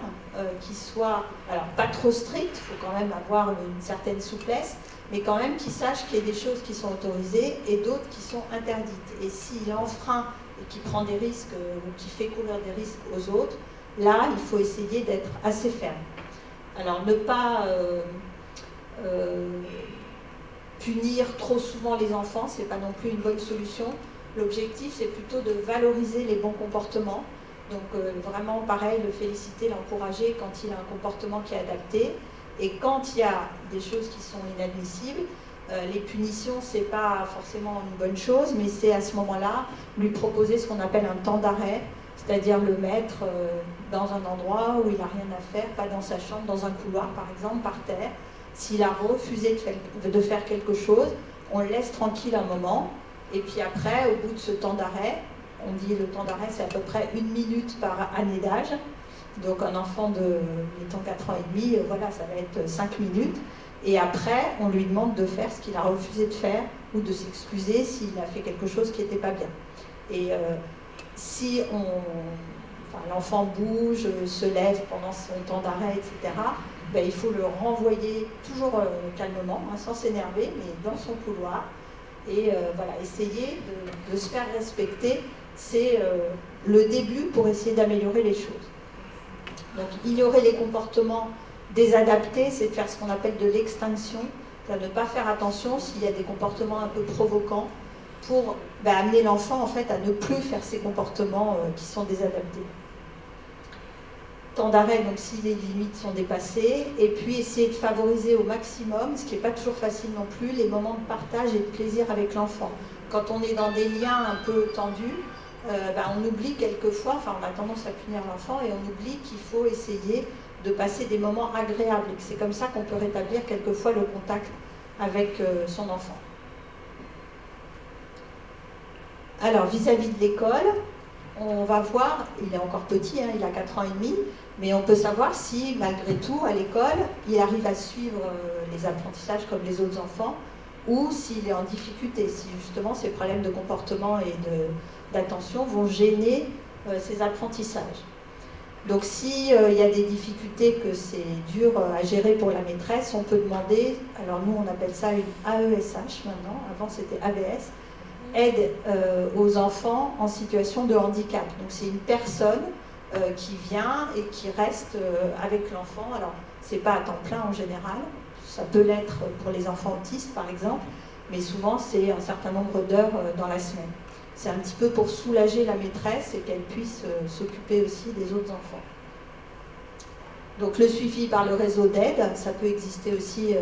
qui soit, alors pas trop strict, il faut quand même avoir une certaine souplesse, mais quand même qu'il sache qu'il y a des choses qui sont autorisées et d'autres qui sont interdites. Et s'il enfreint et qu'il prend des risques ou qu'il fait courir des risques aux autres, là il faut essayer d'être assez ferme. Alors ne pas punir trop souvent les enfants, c'est pas non plus une bonne solution. L'objectif c'est plutôt de valoriser les bons comportements. Donc vraiment pareil, le féliciter, l'encourager quand il a un comportement qui est adapté. Et quand il y a des choses qui sont inadmissibles, les punitions c'est pas forcément une bonne chose, mais c'est à ce moment-là lui proposer ce qu'on appelle un temps d'arrêt. C'est-à-dire le mettre dans un endroit où il n'a rien à faire, pas dans sa chambre, dans un couloir par exemple, par terre. S'il a refusé de faire quelque chose, on le laisse tranquille un moment, et puis après, au bout de ce temps d'arrêt, on dit le temps d'arrêt c'est à peu près 1 minute par année d'âge, donc un enfant de étant 4 ans et demi, voilà, ça va être 5 minutes, et après on lui demande de faire ce qu'il a refusé de faire, ou de s'excuser s'il a fait quelque chose qui n'était pas bien. Et si l'enfant bouge, se lève pendant son temps d'arrêt, etc., ben, il faut le renvoyer toujours calmement, hein, sans s'énerver, mais dans son couloir. Et voilà, essayer de se faire respecter, c'est le début pour essayer d'améliorer les choses. Donc ignorer les comportements désadaptés, c'est de faire ce qu'on appelle de l'extinction, c'est-à-dire ne pas faire attention s'il y a des comportements un peu provoquants, pour amener l'enfant en fait à ne plus faire ces comportements qui sont désadaptés. Temps d'arrêt, donc si les limites sont dépassées, et puis essayer de favoriser au maximum, ce qui n'est pas toujours facile non plus, les moments de partage et de plaisir avec l'enfant. Quand on est dans des liens un peu tendus, on oublie quelquefois, enfin on a tendance à punir l'enfant et on oublie qu'il faut essayer de passer des moments agréables, et que c'est comme ça qu'on peut rétablir quelquefois le contact avec son enfant. Alors, vis-à-vis de l'école, on va voir, il est encore petit, hein, il a 4 ans et demi, mais on peut savoir si, malgré tout, à l'école, il arrive à suivre les apprentissages comme les autres enfants, ou s'il est en difficulté, si justement ces problèmes de comportement et d'attention vont gêner ses apprentissages. Donc, s'il y a des difficultés, que c'est dur à gérer pour la maîtresse, on peut demander, alors nous on appelle ça une AESH maintenant, avant c'était AVS, aide aux enfants en situation de handicap. Donc c'est une personne qui vient et qui reste avec l'enfant. Alors c'est pas à temps plein en général, ça peut l'être pour les enfants autistes par exemple, mais souvent c'est un certain nombre d'heures dans la semaine. C'est un petit peu pour soulager la maîtresse et qu'elle puisse s'occuper aussi des autres enfants. Donc le suivi par le réseau d'aide, ça peut exister aussi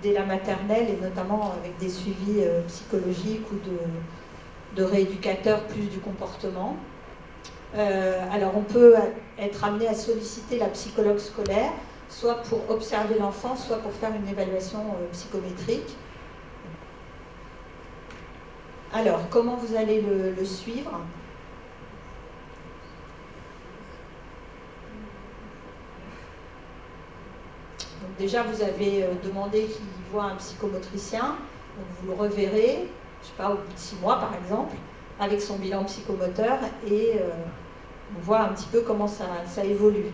dès la maternelle, et notamment avec des suivis psychologiques ou de rééducateurs plus du comportement. Alors on peut être amené à solliciter la psychologue scolaire soit pour observer l'enfant, soit pour faire une évaluation psychométrique. Alors, comment vous allez le suivre? Donc déjà, vous avez demandé qu'il voit un psychomotricien, donc vous le reverrez, je ne sais pas, au bout de 6 mois par exemple, avec son bilan psychomoteur, et on voit un petit peu comment ça évolue.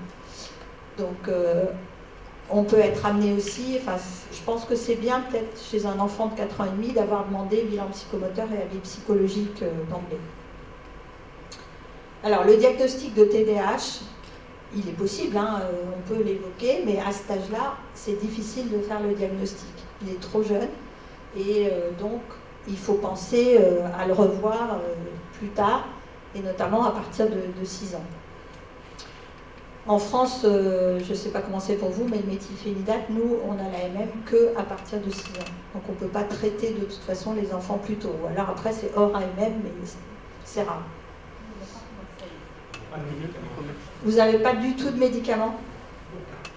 Donc, on peut être amené aussi, enfin, je pense que c'est bien peut-être chez un enfant de 4 ans et demi d'avoir demandé bilan psychomoteur et avis psychologique d'emblée. Alors, le diagnostic de TDAH, il est possible, hein, on peut l'évoquer, mais à cet âge-là, c'est difficile de faire le diagnostic. Il est trop jeune, et donc il faut penser à le revoir plus tard, et notamment à partir de 6 ans. En France, je ne sais pas comment c'est pour vous, mais le méthylphénidate, nous, on a l'AMM qu'à partir de 6 ans. Donc on ne peut pas traiter de toute façon les enfants plus tôt. Ou alors après, c'est hors AMM, mais c'est rare. Vous n'avez pas du tout de médicaments?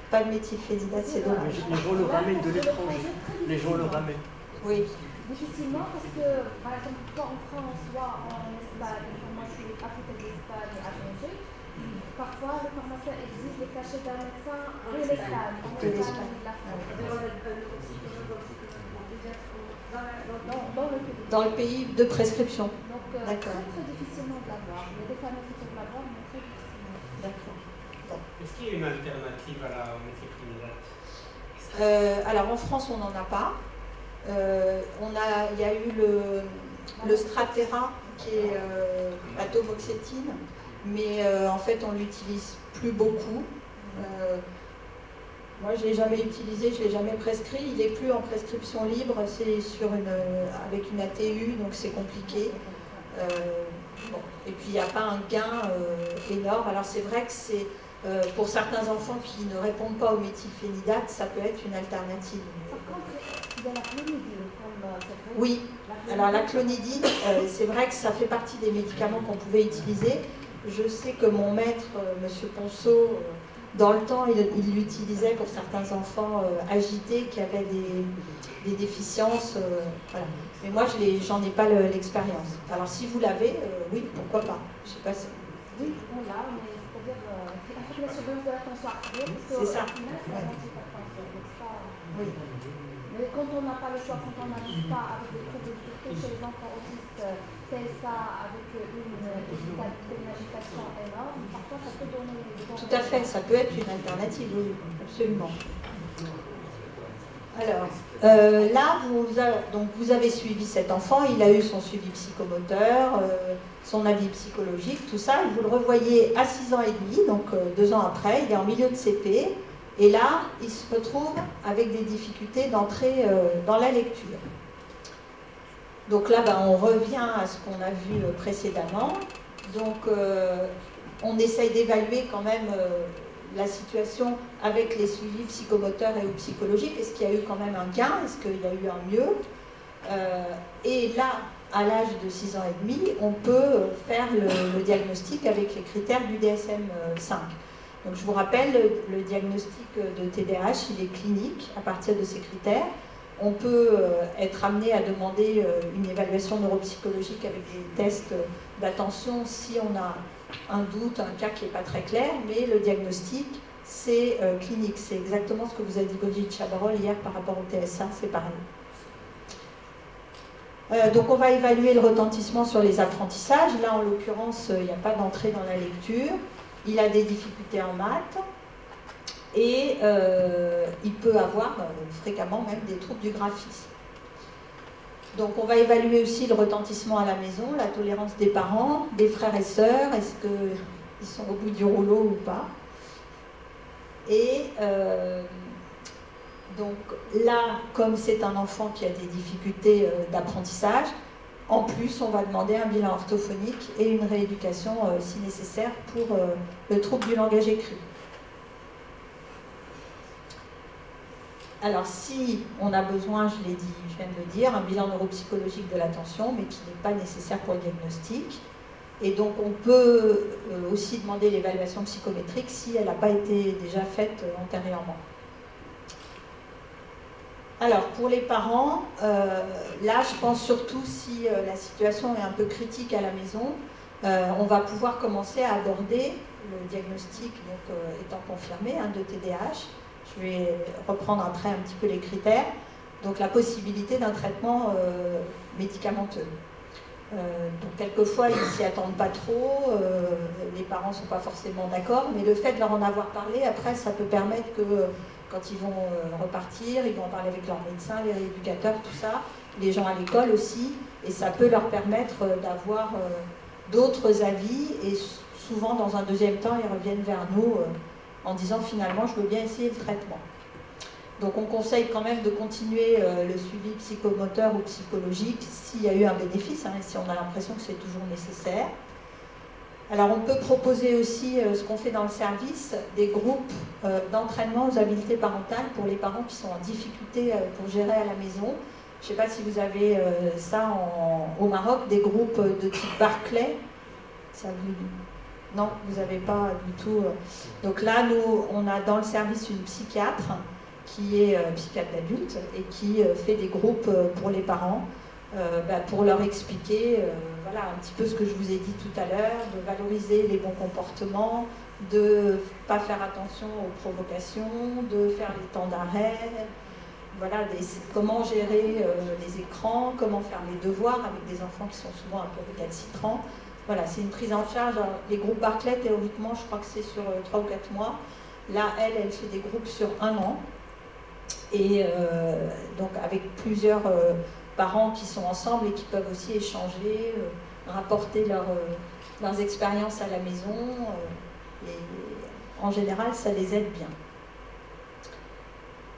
Pas de méthylphénidate, c'est dommage. Les gens le ramènent de l'étranger. Les gens le ramènent. Oui. Difficilement, parce que, par exemple, soit en France, soit en Espagne, moi je suis à côté de l'Espagne, à Angers, parfois le pharmacien exige les cachets d'un médecin de l'Espagne, de la France. Dans le pays de prescription. Donc, très difficilement de l'avoir. Il y a des familles qui peuvent l'avoir, mais très difficilement. D'accord. Est-ce qu'il y a une alternative à la méthylphénidate? Alors en France, on n'en a pas. Il y a eu le Strattera qui est atomoxétine, mais en fait on l'utilise plus beaucoup. Moi je ne l'ai jamais utilisé, je ne l'ai jamais prescrit, il n'est plus en prescription libre, c'est avec une ATU, donc c'est compliqué. Bon. Et puis il n'y a pas un gain énorme, alors c'est vrai que c'est pour certains enfants qui ne répondent pas au méthylphénidate, ça peut être une alternative. Par contre, il y a la clonidine. Oui, alors la clonidine, c'est vrai que ça fait partie des médicaments qu'on pouvait utiliser. Je sais que mon maître, M. Ponceau, dans le temps, il l'utilisait pour certains enfants agités qui avaient des déficiences. Voilà. Mais moi, j'en ai pas l'expérience. Alors si vous l'avez, oui, pourquoi pas. Je sais pas si... Oui, on l'a, mais c'est-à-dire la surveillance de l'attention artérielle, parce que c'est ça. Oui. Mais quand on n'a pas le choix, quand on n'arrive pas avec des troubles de sûreté chez les enfants autistes, TSA avec une agitation énorme, parfois ça peut donner des... Tout à fait, ça peut être une alternative, oui, absolument. Alors, là, vous avez suivi cet enfant, il a eu son suivi psychomoteur, son avis psychologique, tout ça, et vous le revoyez à 6 ans et demi, donc 2 ans après, il est en milieu de CP, et là, il se retrouve avec des difficultés d'entrer dans la lecture. Donc là, on revient à ce qu'on a vu précédemment. Donc, on essaye d'évaluer quand même la situation avec les suivis psychomoteurs et ou psychologiques. Est-ce qu'il y a eu quand même un gain? Est-ce qu'il y a eu un mieux? Et là, à l'âge de 6 ans et demi, on peut faire le diagnostic avec les critères du DSM-5. Donc je vous rappelle, le diagnostic de TDAH, il est clinique à partir de ces critères. On peut être amené à demander une évaluation neuropsychologique avec des tests d'attention si on a un doute, un cas qui n'est pas très clair, mais le diagnostic, c'est clinique. C'est exactement ce que vous a dit Brigitte Chabarol hier par rapport au TSA, c'est pareil. Donc on va évaluer le retentissement sur les apprentissages. Là, en l'occurrence, il n'y a pas d'entrée dans la lecture. Il a des difficultés en maths et il peut avoir fréquemment même des troubles du graphisme. Donc on va évaluer aussi le retentissement à la maison, la tolérance des parents, des frères et sœurs, est-ce qu'ils sont au bout du rouleau ou pas. Et donc là, comme c'est un enfant qui a des difficultés d'apprentissage, en plus, on va demander un bilan orthophonique et une rééducation si nécessaire pour le trouble du langage écrit. Alors, si on a besoin, je l'ai dit, je viens de le dire, un bilan neuropsychologique de l'attention, mais qui n'est pas nécessaire pour le diagnostic, Et donc on peut aussi demander l'évaluation psychométrique si elle n'a pas été déjà faite antérieurement. Alors pour les parents, là je pense surtout si la situation est un peu critique à la maison, on va pouvoir commencer à aborder le diagnostic donc, étant confirmé de TDAH. Je vais reprendre après un petit peu les critères. Donc la possibilité d'un traitement médicamenteux. Donc quelquefois ils ne s'y attendent pas trop, les parents ne sont pas forcément d'accord, mais le fait de leur en avoir parlé, après ça peut permettre que quand ils vont repartir, ils vont en parler avec leur médecin, les rééducateurs, tout ça, les gens à l'école aussi, et ça peut leur permettre d'avoir d'autres avis, et souvent dans un deuxième temps ils reviennent vers nous en disant finalement je veux bien essayer le traitement. Donc on conseille quand même de continuer le suivi psychomoteur ou psychologique s'il y a eu un bénéfice, et si on a l'impression que c'est toujours nécessaire. Alors on peut proposer aussi ce qu'on fait dans le service, des groupes d'entraînement aux habiletés parentales pour les parents qui sont en difficulté pour gérer à la maison. Je ne sais pas si vous avez ça au Maroc, des groupes de type Barclay. Ça vous... Non, vous n'avez pas du tout. Donc là, nous, on a dans le service une psychiatre qui est psychiatre d'adulte et qui fait des groupes pour les parents pour leur expliquer voilà, un petit peu ce que je vous ai dit tout à l'heure, de valoriser les bons comportements, de ne pas faire attention aux provocations, de faire les temps d'arrêt, voilà, comment gérer les écrans, comment faire les devoirs avec des enfants qui sont souvent un peu récalcitrants. Voilà, c'est une prise en charge. Alors, les groupes Barclay, théoriquement, je crois que c'est sur 3 ou 4 mois. Là, elle fait des groupes sur 1 an. Et donc avec plusieurs parents qui sont ensemble et qui peuvent aussi échanger, rapporter leurs expériences à la maison. Et en général, ça les aide bien.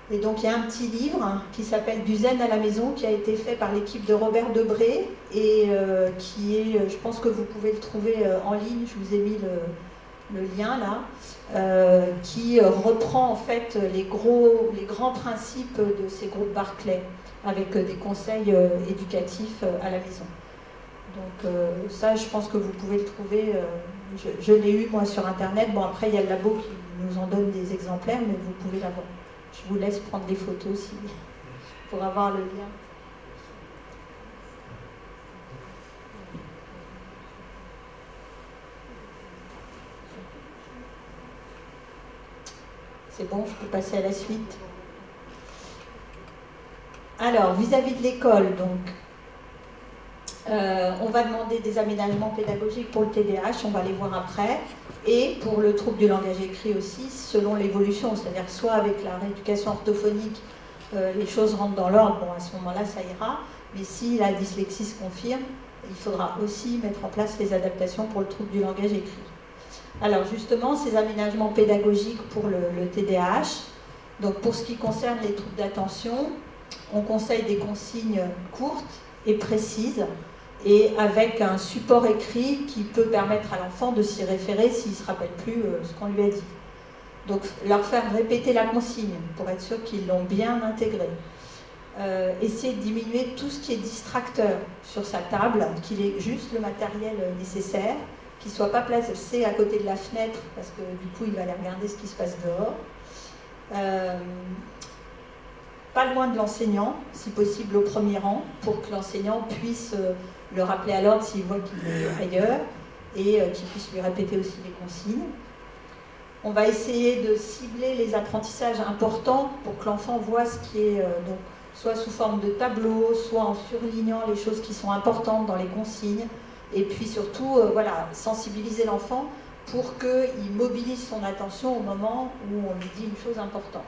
Et donc il y a un petit livre qui s'appelle Du zen à la maison, qui a été fait par l'équipe de Robert Debré et qui est, je pense que vous pouvez le trouver en ligne, je vous ai mis le lien là, qui reprend en fait les grands principes de ces groupes Barclay avec des conseils éducatifs à la maison. Donc ça, je pense que vous pouvez le trouver, je l'ai eu moi sur internet. Bon, après il y a le labo qui nous en donne des exemplaires, mais vous pouvez l'avoir. Je vous laisse prendre des photos aussi pour avoir le lien. C'est bon, je peux passer à la suite. Alors, vis-à-vis de l'école, donc, on va demander des aménagements pédagogiques pour le TDAH, on va les voir après, et pour le trouble du langage écrit aussi, selon l'évolution, c'est-à-dire soit avec la rééducation orthophonique, les choses rentrent dans l'ordre, bon, à ce moment-là, ça ira, mais si la dyslexie se confirme, il faudra aussi mettre en place les adaptations pour le trouble du langage écrit. Alors justement, ces aménagements pédagogiques pour le TDAH, donc pour ce qui concerne les troubles d'attention, on conseille des consignes courtes et précises et avec un support écrit qui peut permettre à l'enfant de s'y référer s'il ne se rappelle plus ce qu'on lui a dit. Donc leur faire répéter la consigne pour être sûr qu'ils l'ont bien intégrée. Essayer de diminuer tout ce qui est distracteur sur sa table, qu'il ait juste le matériel nécessaire, qu'il ne soit pas placé à côté de la fenêtre parce que du coup il va aller regarder ce qui se passe dehors. Pas loin de l'enseignant, si possible au premier rang, pour que l'enseignant puisse le rappeler à l'ordre s'il voit qu'il est ailleurs et qu'il puisse lui répéter aussi les consignes. On va essayer de cibler les apprentissages importants pour que l'enfant voit ce qui est donc, soit sous forme de tableau, soit en surlignant les choses qui sont importantes dans les consignes. Et puis surtout, voilà, sensibiliser l'enfant pour qu'il mobilise son attention au moment où on lui dit une chose importante.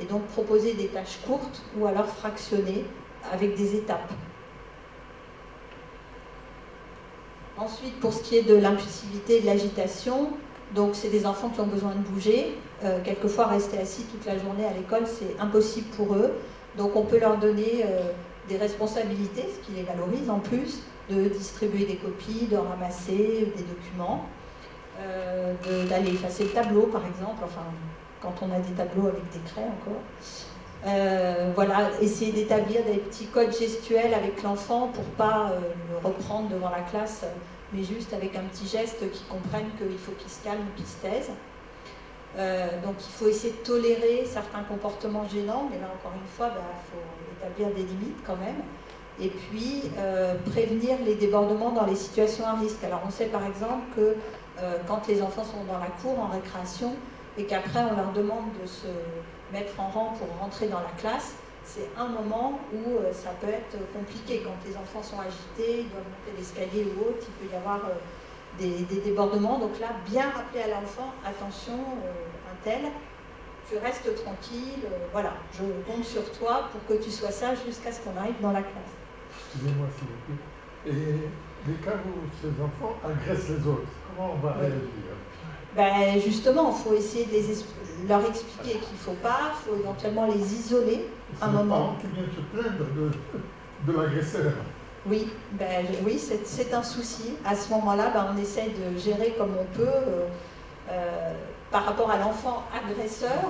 Et donc proposer des tâches courtes ou alors fractionnées avec des étapes. Ensuite, pour ce qui est de l'impulsivité et de l'agitation, donc c'est des enfants qui ont besoin de bouger. Quelquefois, rester assis toute la journée à l'école, c'est impossible pour eux. Donc on peut leur donner des responsabilités, ce qui les valorise en plus, de distribuer des copies, de ramasser des documents, d'aller effacer le tableau par exemple, enfin quand on a des tableaux avec des craies encore. Voilà, essayer d'établir des petits codes gestuels avec l'enfant pour ne pas le reprendre devant la classe mais juste avec un petit geste qu'ils comprennent qu'il faut qu'ils se calment ou qu'ils se taisent. Donc il faut essayer de tolérer certains comportements gênants, mais là encore une fois, il faut établir des limites quand même. Et puis prévenir les débordements dans les situations à risque. Alors on sait par exemple que quand les enfants sont dans la cour en récréation et qu'après on leur demande de se mettre en rang pour rentrer dans la classe, c'est un moment où ça peut être compliqué. Quand les enfants sont agités, ils doivent monter l'escalier ou autre, il peut y avoir des débordements. Donc là, bien rappeler à l'enfant, attention, un tel, tu restes tranquille, voilà, je compte sur toi pour que tu sois sage jusqu'à ce qu'on arrive dans la classe. Excusez-moi s'il vous plaît. Et les cas où ces enfants agressent les autres, comment on va réagir? Justement, il faut essayer de leur expliquer qu'il ne faut pas, il faut éventuellement les isoler un moment. C'est le parent qui vient se plaindre de l'agresseur. Oui, oui, c'est un souci. À ce moment-là, on essaie de gérer comme on peut. Par rapport à l'enfant agresseur,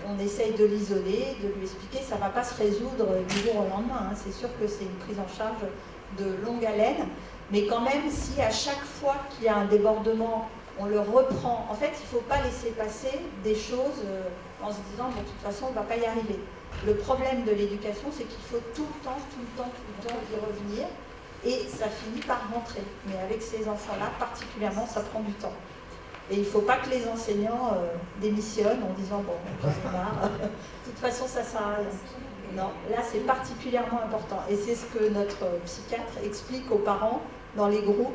on essaye de l'isoler, de lui expliquer, ça ne va pas se résoudre du jour au lendemain. Hein. C'est sûr que c'est une prise en charge de longue haleine, mais quand même, si à chaque fois qu'il y a un débordement, on le reprend, en fait, il ne faut pas laisser passer des choses en se disant, de toute façon, on ne va pas y arriver. Le problème de l'éducation, c'est qu'il faut tout le temps y revenir, et ça finit par rentrer. Mais avec ces enfants-là, particulièrement, ça prend du temps. Et il ne faut pas que les enseignants démissionnent en disant « bon, j'en ai marre, de toute façon ça sert à rien ». Non, là c'est particulièrement important. Et c'est ce que notre psychiatre explique aux parents dans les groupes,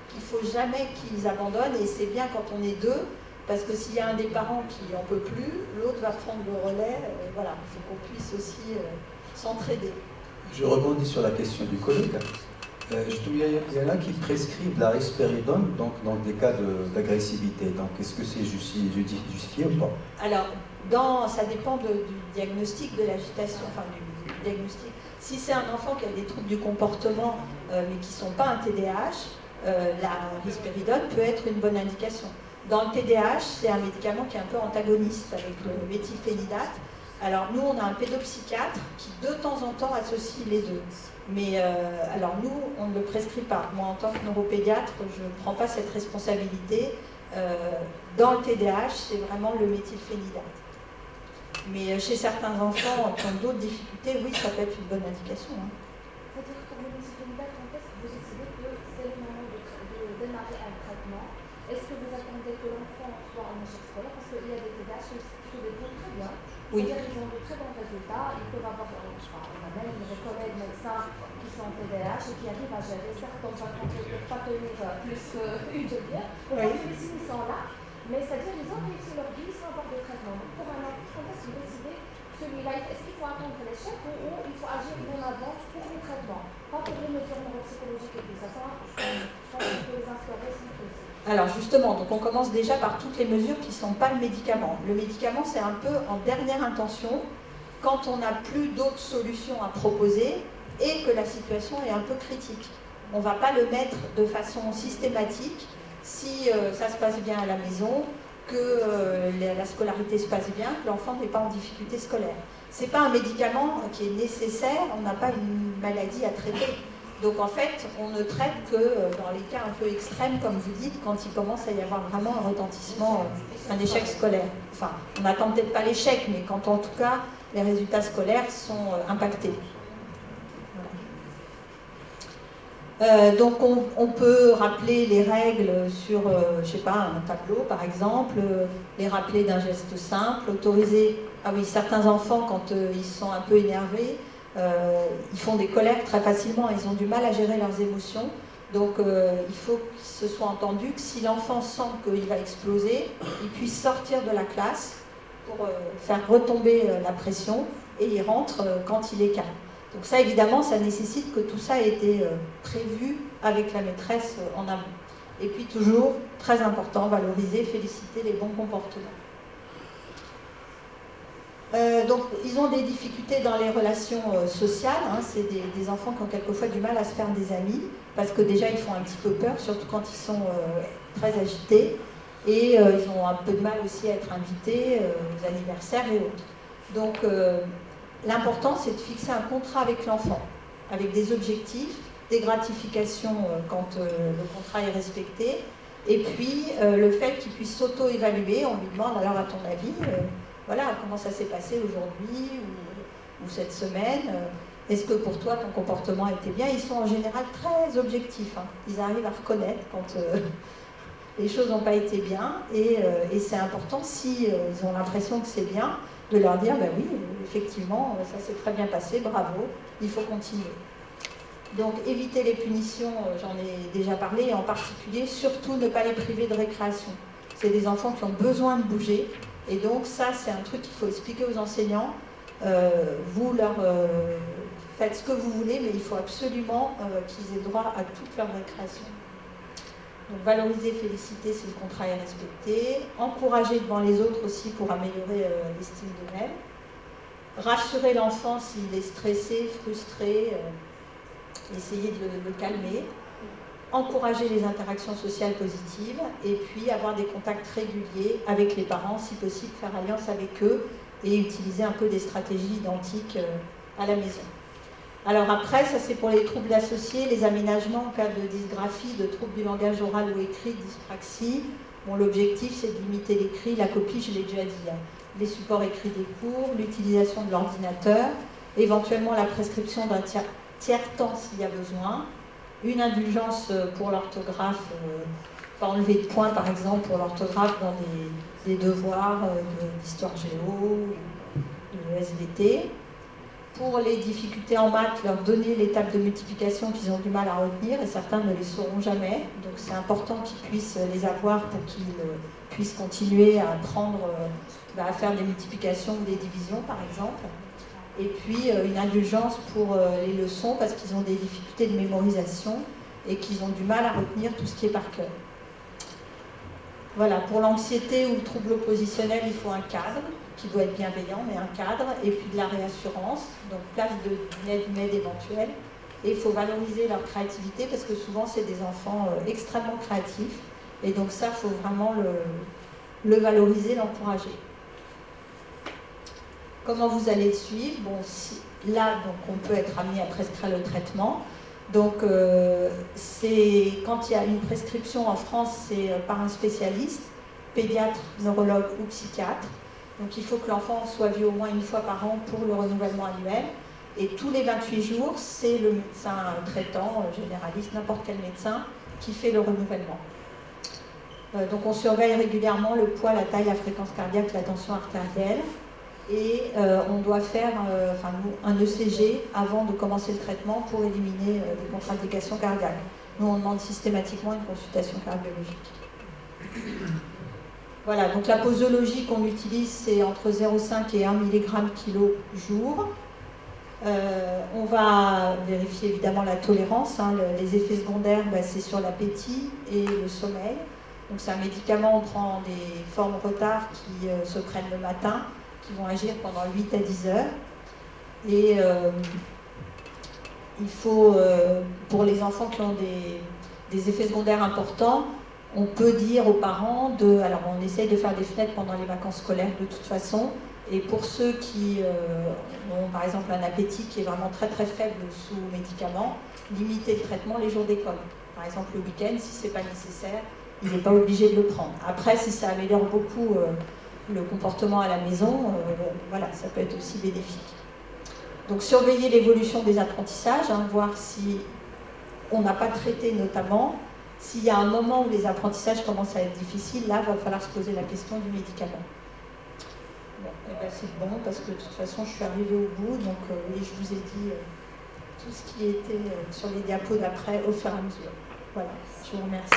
qu'il ne faut jamais qu'ils abandonnent. Et c'est bien quand on est deux, parce que s'il y a un des parents qui n'en peut plus, l'autre va prendre le relais. Voilà, il faut qu'on puisse aussi s'entraider. Je rebondis sur la question du collègue. Il y en a qui prescrivent la risperidone donc dans des cas d'agressivité. Donc, est-ce que c'est justifié ou pas? Alors, ça dépend du diagnostic de l'agitation, enfin du diagnostic. Si c'est un enfant qui a des troubles du comportement, mais qui ne sont pas un TDAH, la risperidone peut être une bonne indication. Dans le TDAH, c'est un médicament qui est un peu antagoniste avec le méthylphénidate. Alors, nous, on a un pédopsychiatre qui, de temps en temps, associe les deux. Mais alors nous, on ne le prescrit pas. Moi, en tant que neuropédiatre, je ne prends pas cette responsabilité. Dans le TDAH, c'est vraiment le méthylphénidate. Mais chez certains enfants qui ont d'autres difficultés, oui, ça peut être une bonne indication. Hein. C'est-à-dire que pour le méthylphénidate, quand est-ce que vous décidez que c'est le moment de démarrer un traitement? Est-ce que vous attendez que l'enfant soit en échec scolaire? Parce qu'il y a des TDAH qui se développent très bien. Oui. C'est-à-dire qu'ils ont de très bons résultats. Ils peuvent avoir, on a même des collègues médecins qui sont TDAH et qui arrivent à gérer. Certes, dans un contexte, ils ne peuvent pas tenir plus qu'une demi-heure. Donc, les signes sont là, mais c'est-à-dire qu'ils ont réussi leur vie sans avoir de traitement. Donc, pour un enfant, quand est-ce que vous décidez celui-là, est-ce qu'il faut attendre l'échec ou il faut agir bien avant pour les traitements, pas pour les mesures neuropsychologiques et tout ça? Je pense qu'il faut les instaurer sans souci. Alors justement, donc on commence déjà par toutes les mesures qui ne sont pas le médicament. Le médicament, c'est un peu en dernière intention, quand on n'a plus d'autres solutions à proposer et que la situation est un peu critique. On ne va pas le mettre de façon systématique si ça se passe bien à la maison, que la scolarité se passe bien, que l'enfant n'est pas en difficulté scolaire. Ce n'est pas un médicament qui est nécessaire, on n'a pas une maladie à traiter. Donc en fait, on ne traite que dans les cas un peu extrêmes, comme vous dites, quand il commence à y avoir vraiment un retentissement, un échec scolaire. Enfin, on n'attend peut-être pas l'échec, mais quand en tout cas, les résultats scolaires sont impactés. Voilà. Donc on peut rappeler les règles sur, je sais pas, un tableau par exemple, les rappeler d'un geste simple, autoriser, ah oui, certains enfants quand ils sont un peu énervés, ils font des colères très facilement, ils ont du mal à gérer leurs émotions. Donc il faut qu'il se soit entendu que si l'enfant sent qu'il va exploser, il puisse sortir de la classe pour faire retomber la pression et il rentre quand il est calme. Donc ça évidemment, ça nécessite que tout ça ait été prévu avec la maîtresse en amont. Et puis toujours, très important, valoriser, féliciter les bons comportements. Donc, ils ont des difficultés dans les relations sociales. Hein. C'est des enfants qui ont quelquefois du mal à se faire des amis, parce que déjà, ils font un petit peu peur, surtout quand ils sont très agités. Et ils ont un peu de mal aussi à être invités aux anniversaires et autres. Donc, l'important, c'est de fixer un contrat avec l'enfant, avec des objectifs, des gratifications quand le contrat est respecté, et puis le fait qu'il puisse s'auto-évaluer. On lui demande alors à ton avis, voilà, comment ça s'est passé aujourd'hui ou cette semaine, est-ce que pour toi ton comportement était bien? Ils sont en général très objectifs, hein. Ils arrivent à reconnaître quand les choses n'ont pas été bien, et c'est important, si ils ont l'impression que c'est bien, de leur dire, ben oui, effectivement, ça s'est très bien passé, bravo, il faut continuer. Donc éviter les punitions, j'en ai déjà parlé, et en particulier, surtout ne pas les priver de récréation. C'est des enfants qui ont besoin de bouger, et donc ça, c'est un truc qu'il faut expliquer aux enseignants. Vous leur faites ce que vous voulez, mais il faut absolument qu'ils aient droit à toute leur récréation. Donc valoriser, féliciter si le contrat est respecté, encourager devant les autres aussi pour améliorer l'estime d'eux-mêmes, rassurer l'enfant s'il est stressé, frustré, essayer de le calmer, encourager les interactions sociales positives, et puis avoir des contacts réguliers avec les parents, si possible faire alliance avec eux et utiliser un peu des stratégies identiques à la maison. Alors après, ça c'est pour les troubles associés, les aménagements en cas de dysgraphie, de troubles du langage oral ou écrit, dyspraxie. Bon, l'objectif c'est de limiter l'écrit, la copie, je l'ai déjà dit, hein. Les supports écrits des cours, l'utilisation de l'ordinateur, éventuellement la prescription d'un tiers-temps s'il y a besoin, une indulgence pour l'orthographe, pas enlever de points par exemple pour l'orthographe dans des devoirs d'histoire géo, de SVT. Pour les difficultés en maths, leur donner les tables de multiplication qu'ils ont du mal à retenir, et certains ne les sauront jamais. Donc c'est important qu'ils puissent les avoir pour qu'ils puissent continuer à apprendre à faire des multiplications ou des divisions par exemple. Et puis une indulgence pour les leçons parce qu'ils ont des difficultés de mémorisation et qu'ils ont du mal à retenir tout ce qui est par cœur. Voilà, pour l'anxiété ou le trouble oppositionnel, il faut un cadre qui doit être bienveillant, mais un cadre, et puis de la réassurance, donc place d'une aide éventuelle. Et il faut valoriser leur créativité parce que souvent c'est des enfants extrêmement créatifs, et donc ça, il faut vraiment le valoriser, l'encourager. Comment vous allez le suivre? Bon, là, donc, on peut être amené à prescrire le traitement. Donc, quand il y a une prescription en France, c'est par un spécialiste, pédiatre, neurologue ou psychiatre. Donc, il faut que l'enfant soit vu au moins une fois par an pour le renouvellement annuel. Et tous les 28 jours, c'est le médecin traitant, généraliste, n'importe quel médecin, qui fait le renouvellement. Donc, on surveille régulièrement le poids, la taille, la fréquence cardiaque, la tension artérielle. Et on doit faire un ECG avant de commencer le traitement pour éliminer des contre-indications cardiaques. Nous, on demande systématiquement une consultation cardiologique. Voilà, donc la posologie qu'on utilise, c'est entre 0,5 et 1 mg/kg jour. On va vérifier évidemment la tolérance. Hein, les effets secondaires, c'est sur l'appétit et le sommeil. Donc c'est un médicament, on prend des formes retard qui se prennent le matin, qui vont agir pendant 8 à 10 heures. Et il faut, pour les enfants qui ont des effets secondaires importants, on peut dire aux parents alors on essaye de faire des fenêtres pendant les vacances scolaires de toute façon, et pour ceux qui ont par exemple un appétit qui est vraiment très très faible sous médicaments, limiter le traitement les jours d'école. Par exemple le week-end, si ce n'est pas nécessaire, il n'est pas obligé de le prendre. Après, si ça améliore beaucoup le comportement à la maison, voilà, ça peut être aussi bénéfique. Donc surveiller l'évolution des apprentissages, hein, voir si on n'a pas traité notamment, s'il y a un moment où les apprentissages commencent à être difficiles, là, il va falloir se poser la question du médicament. Bon, et ben c'est bon, parce que de toute façon, je suis arrivée au bout, donc et je vous ai dit tout ce qui était sur les diapos d'après au fur et à mesure. Voilà, je vous remercie.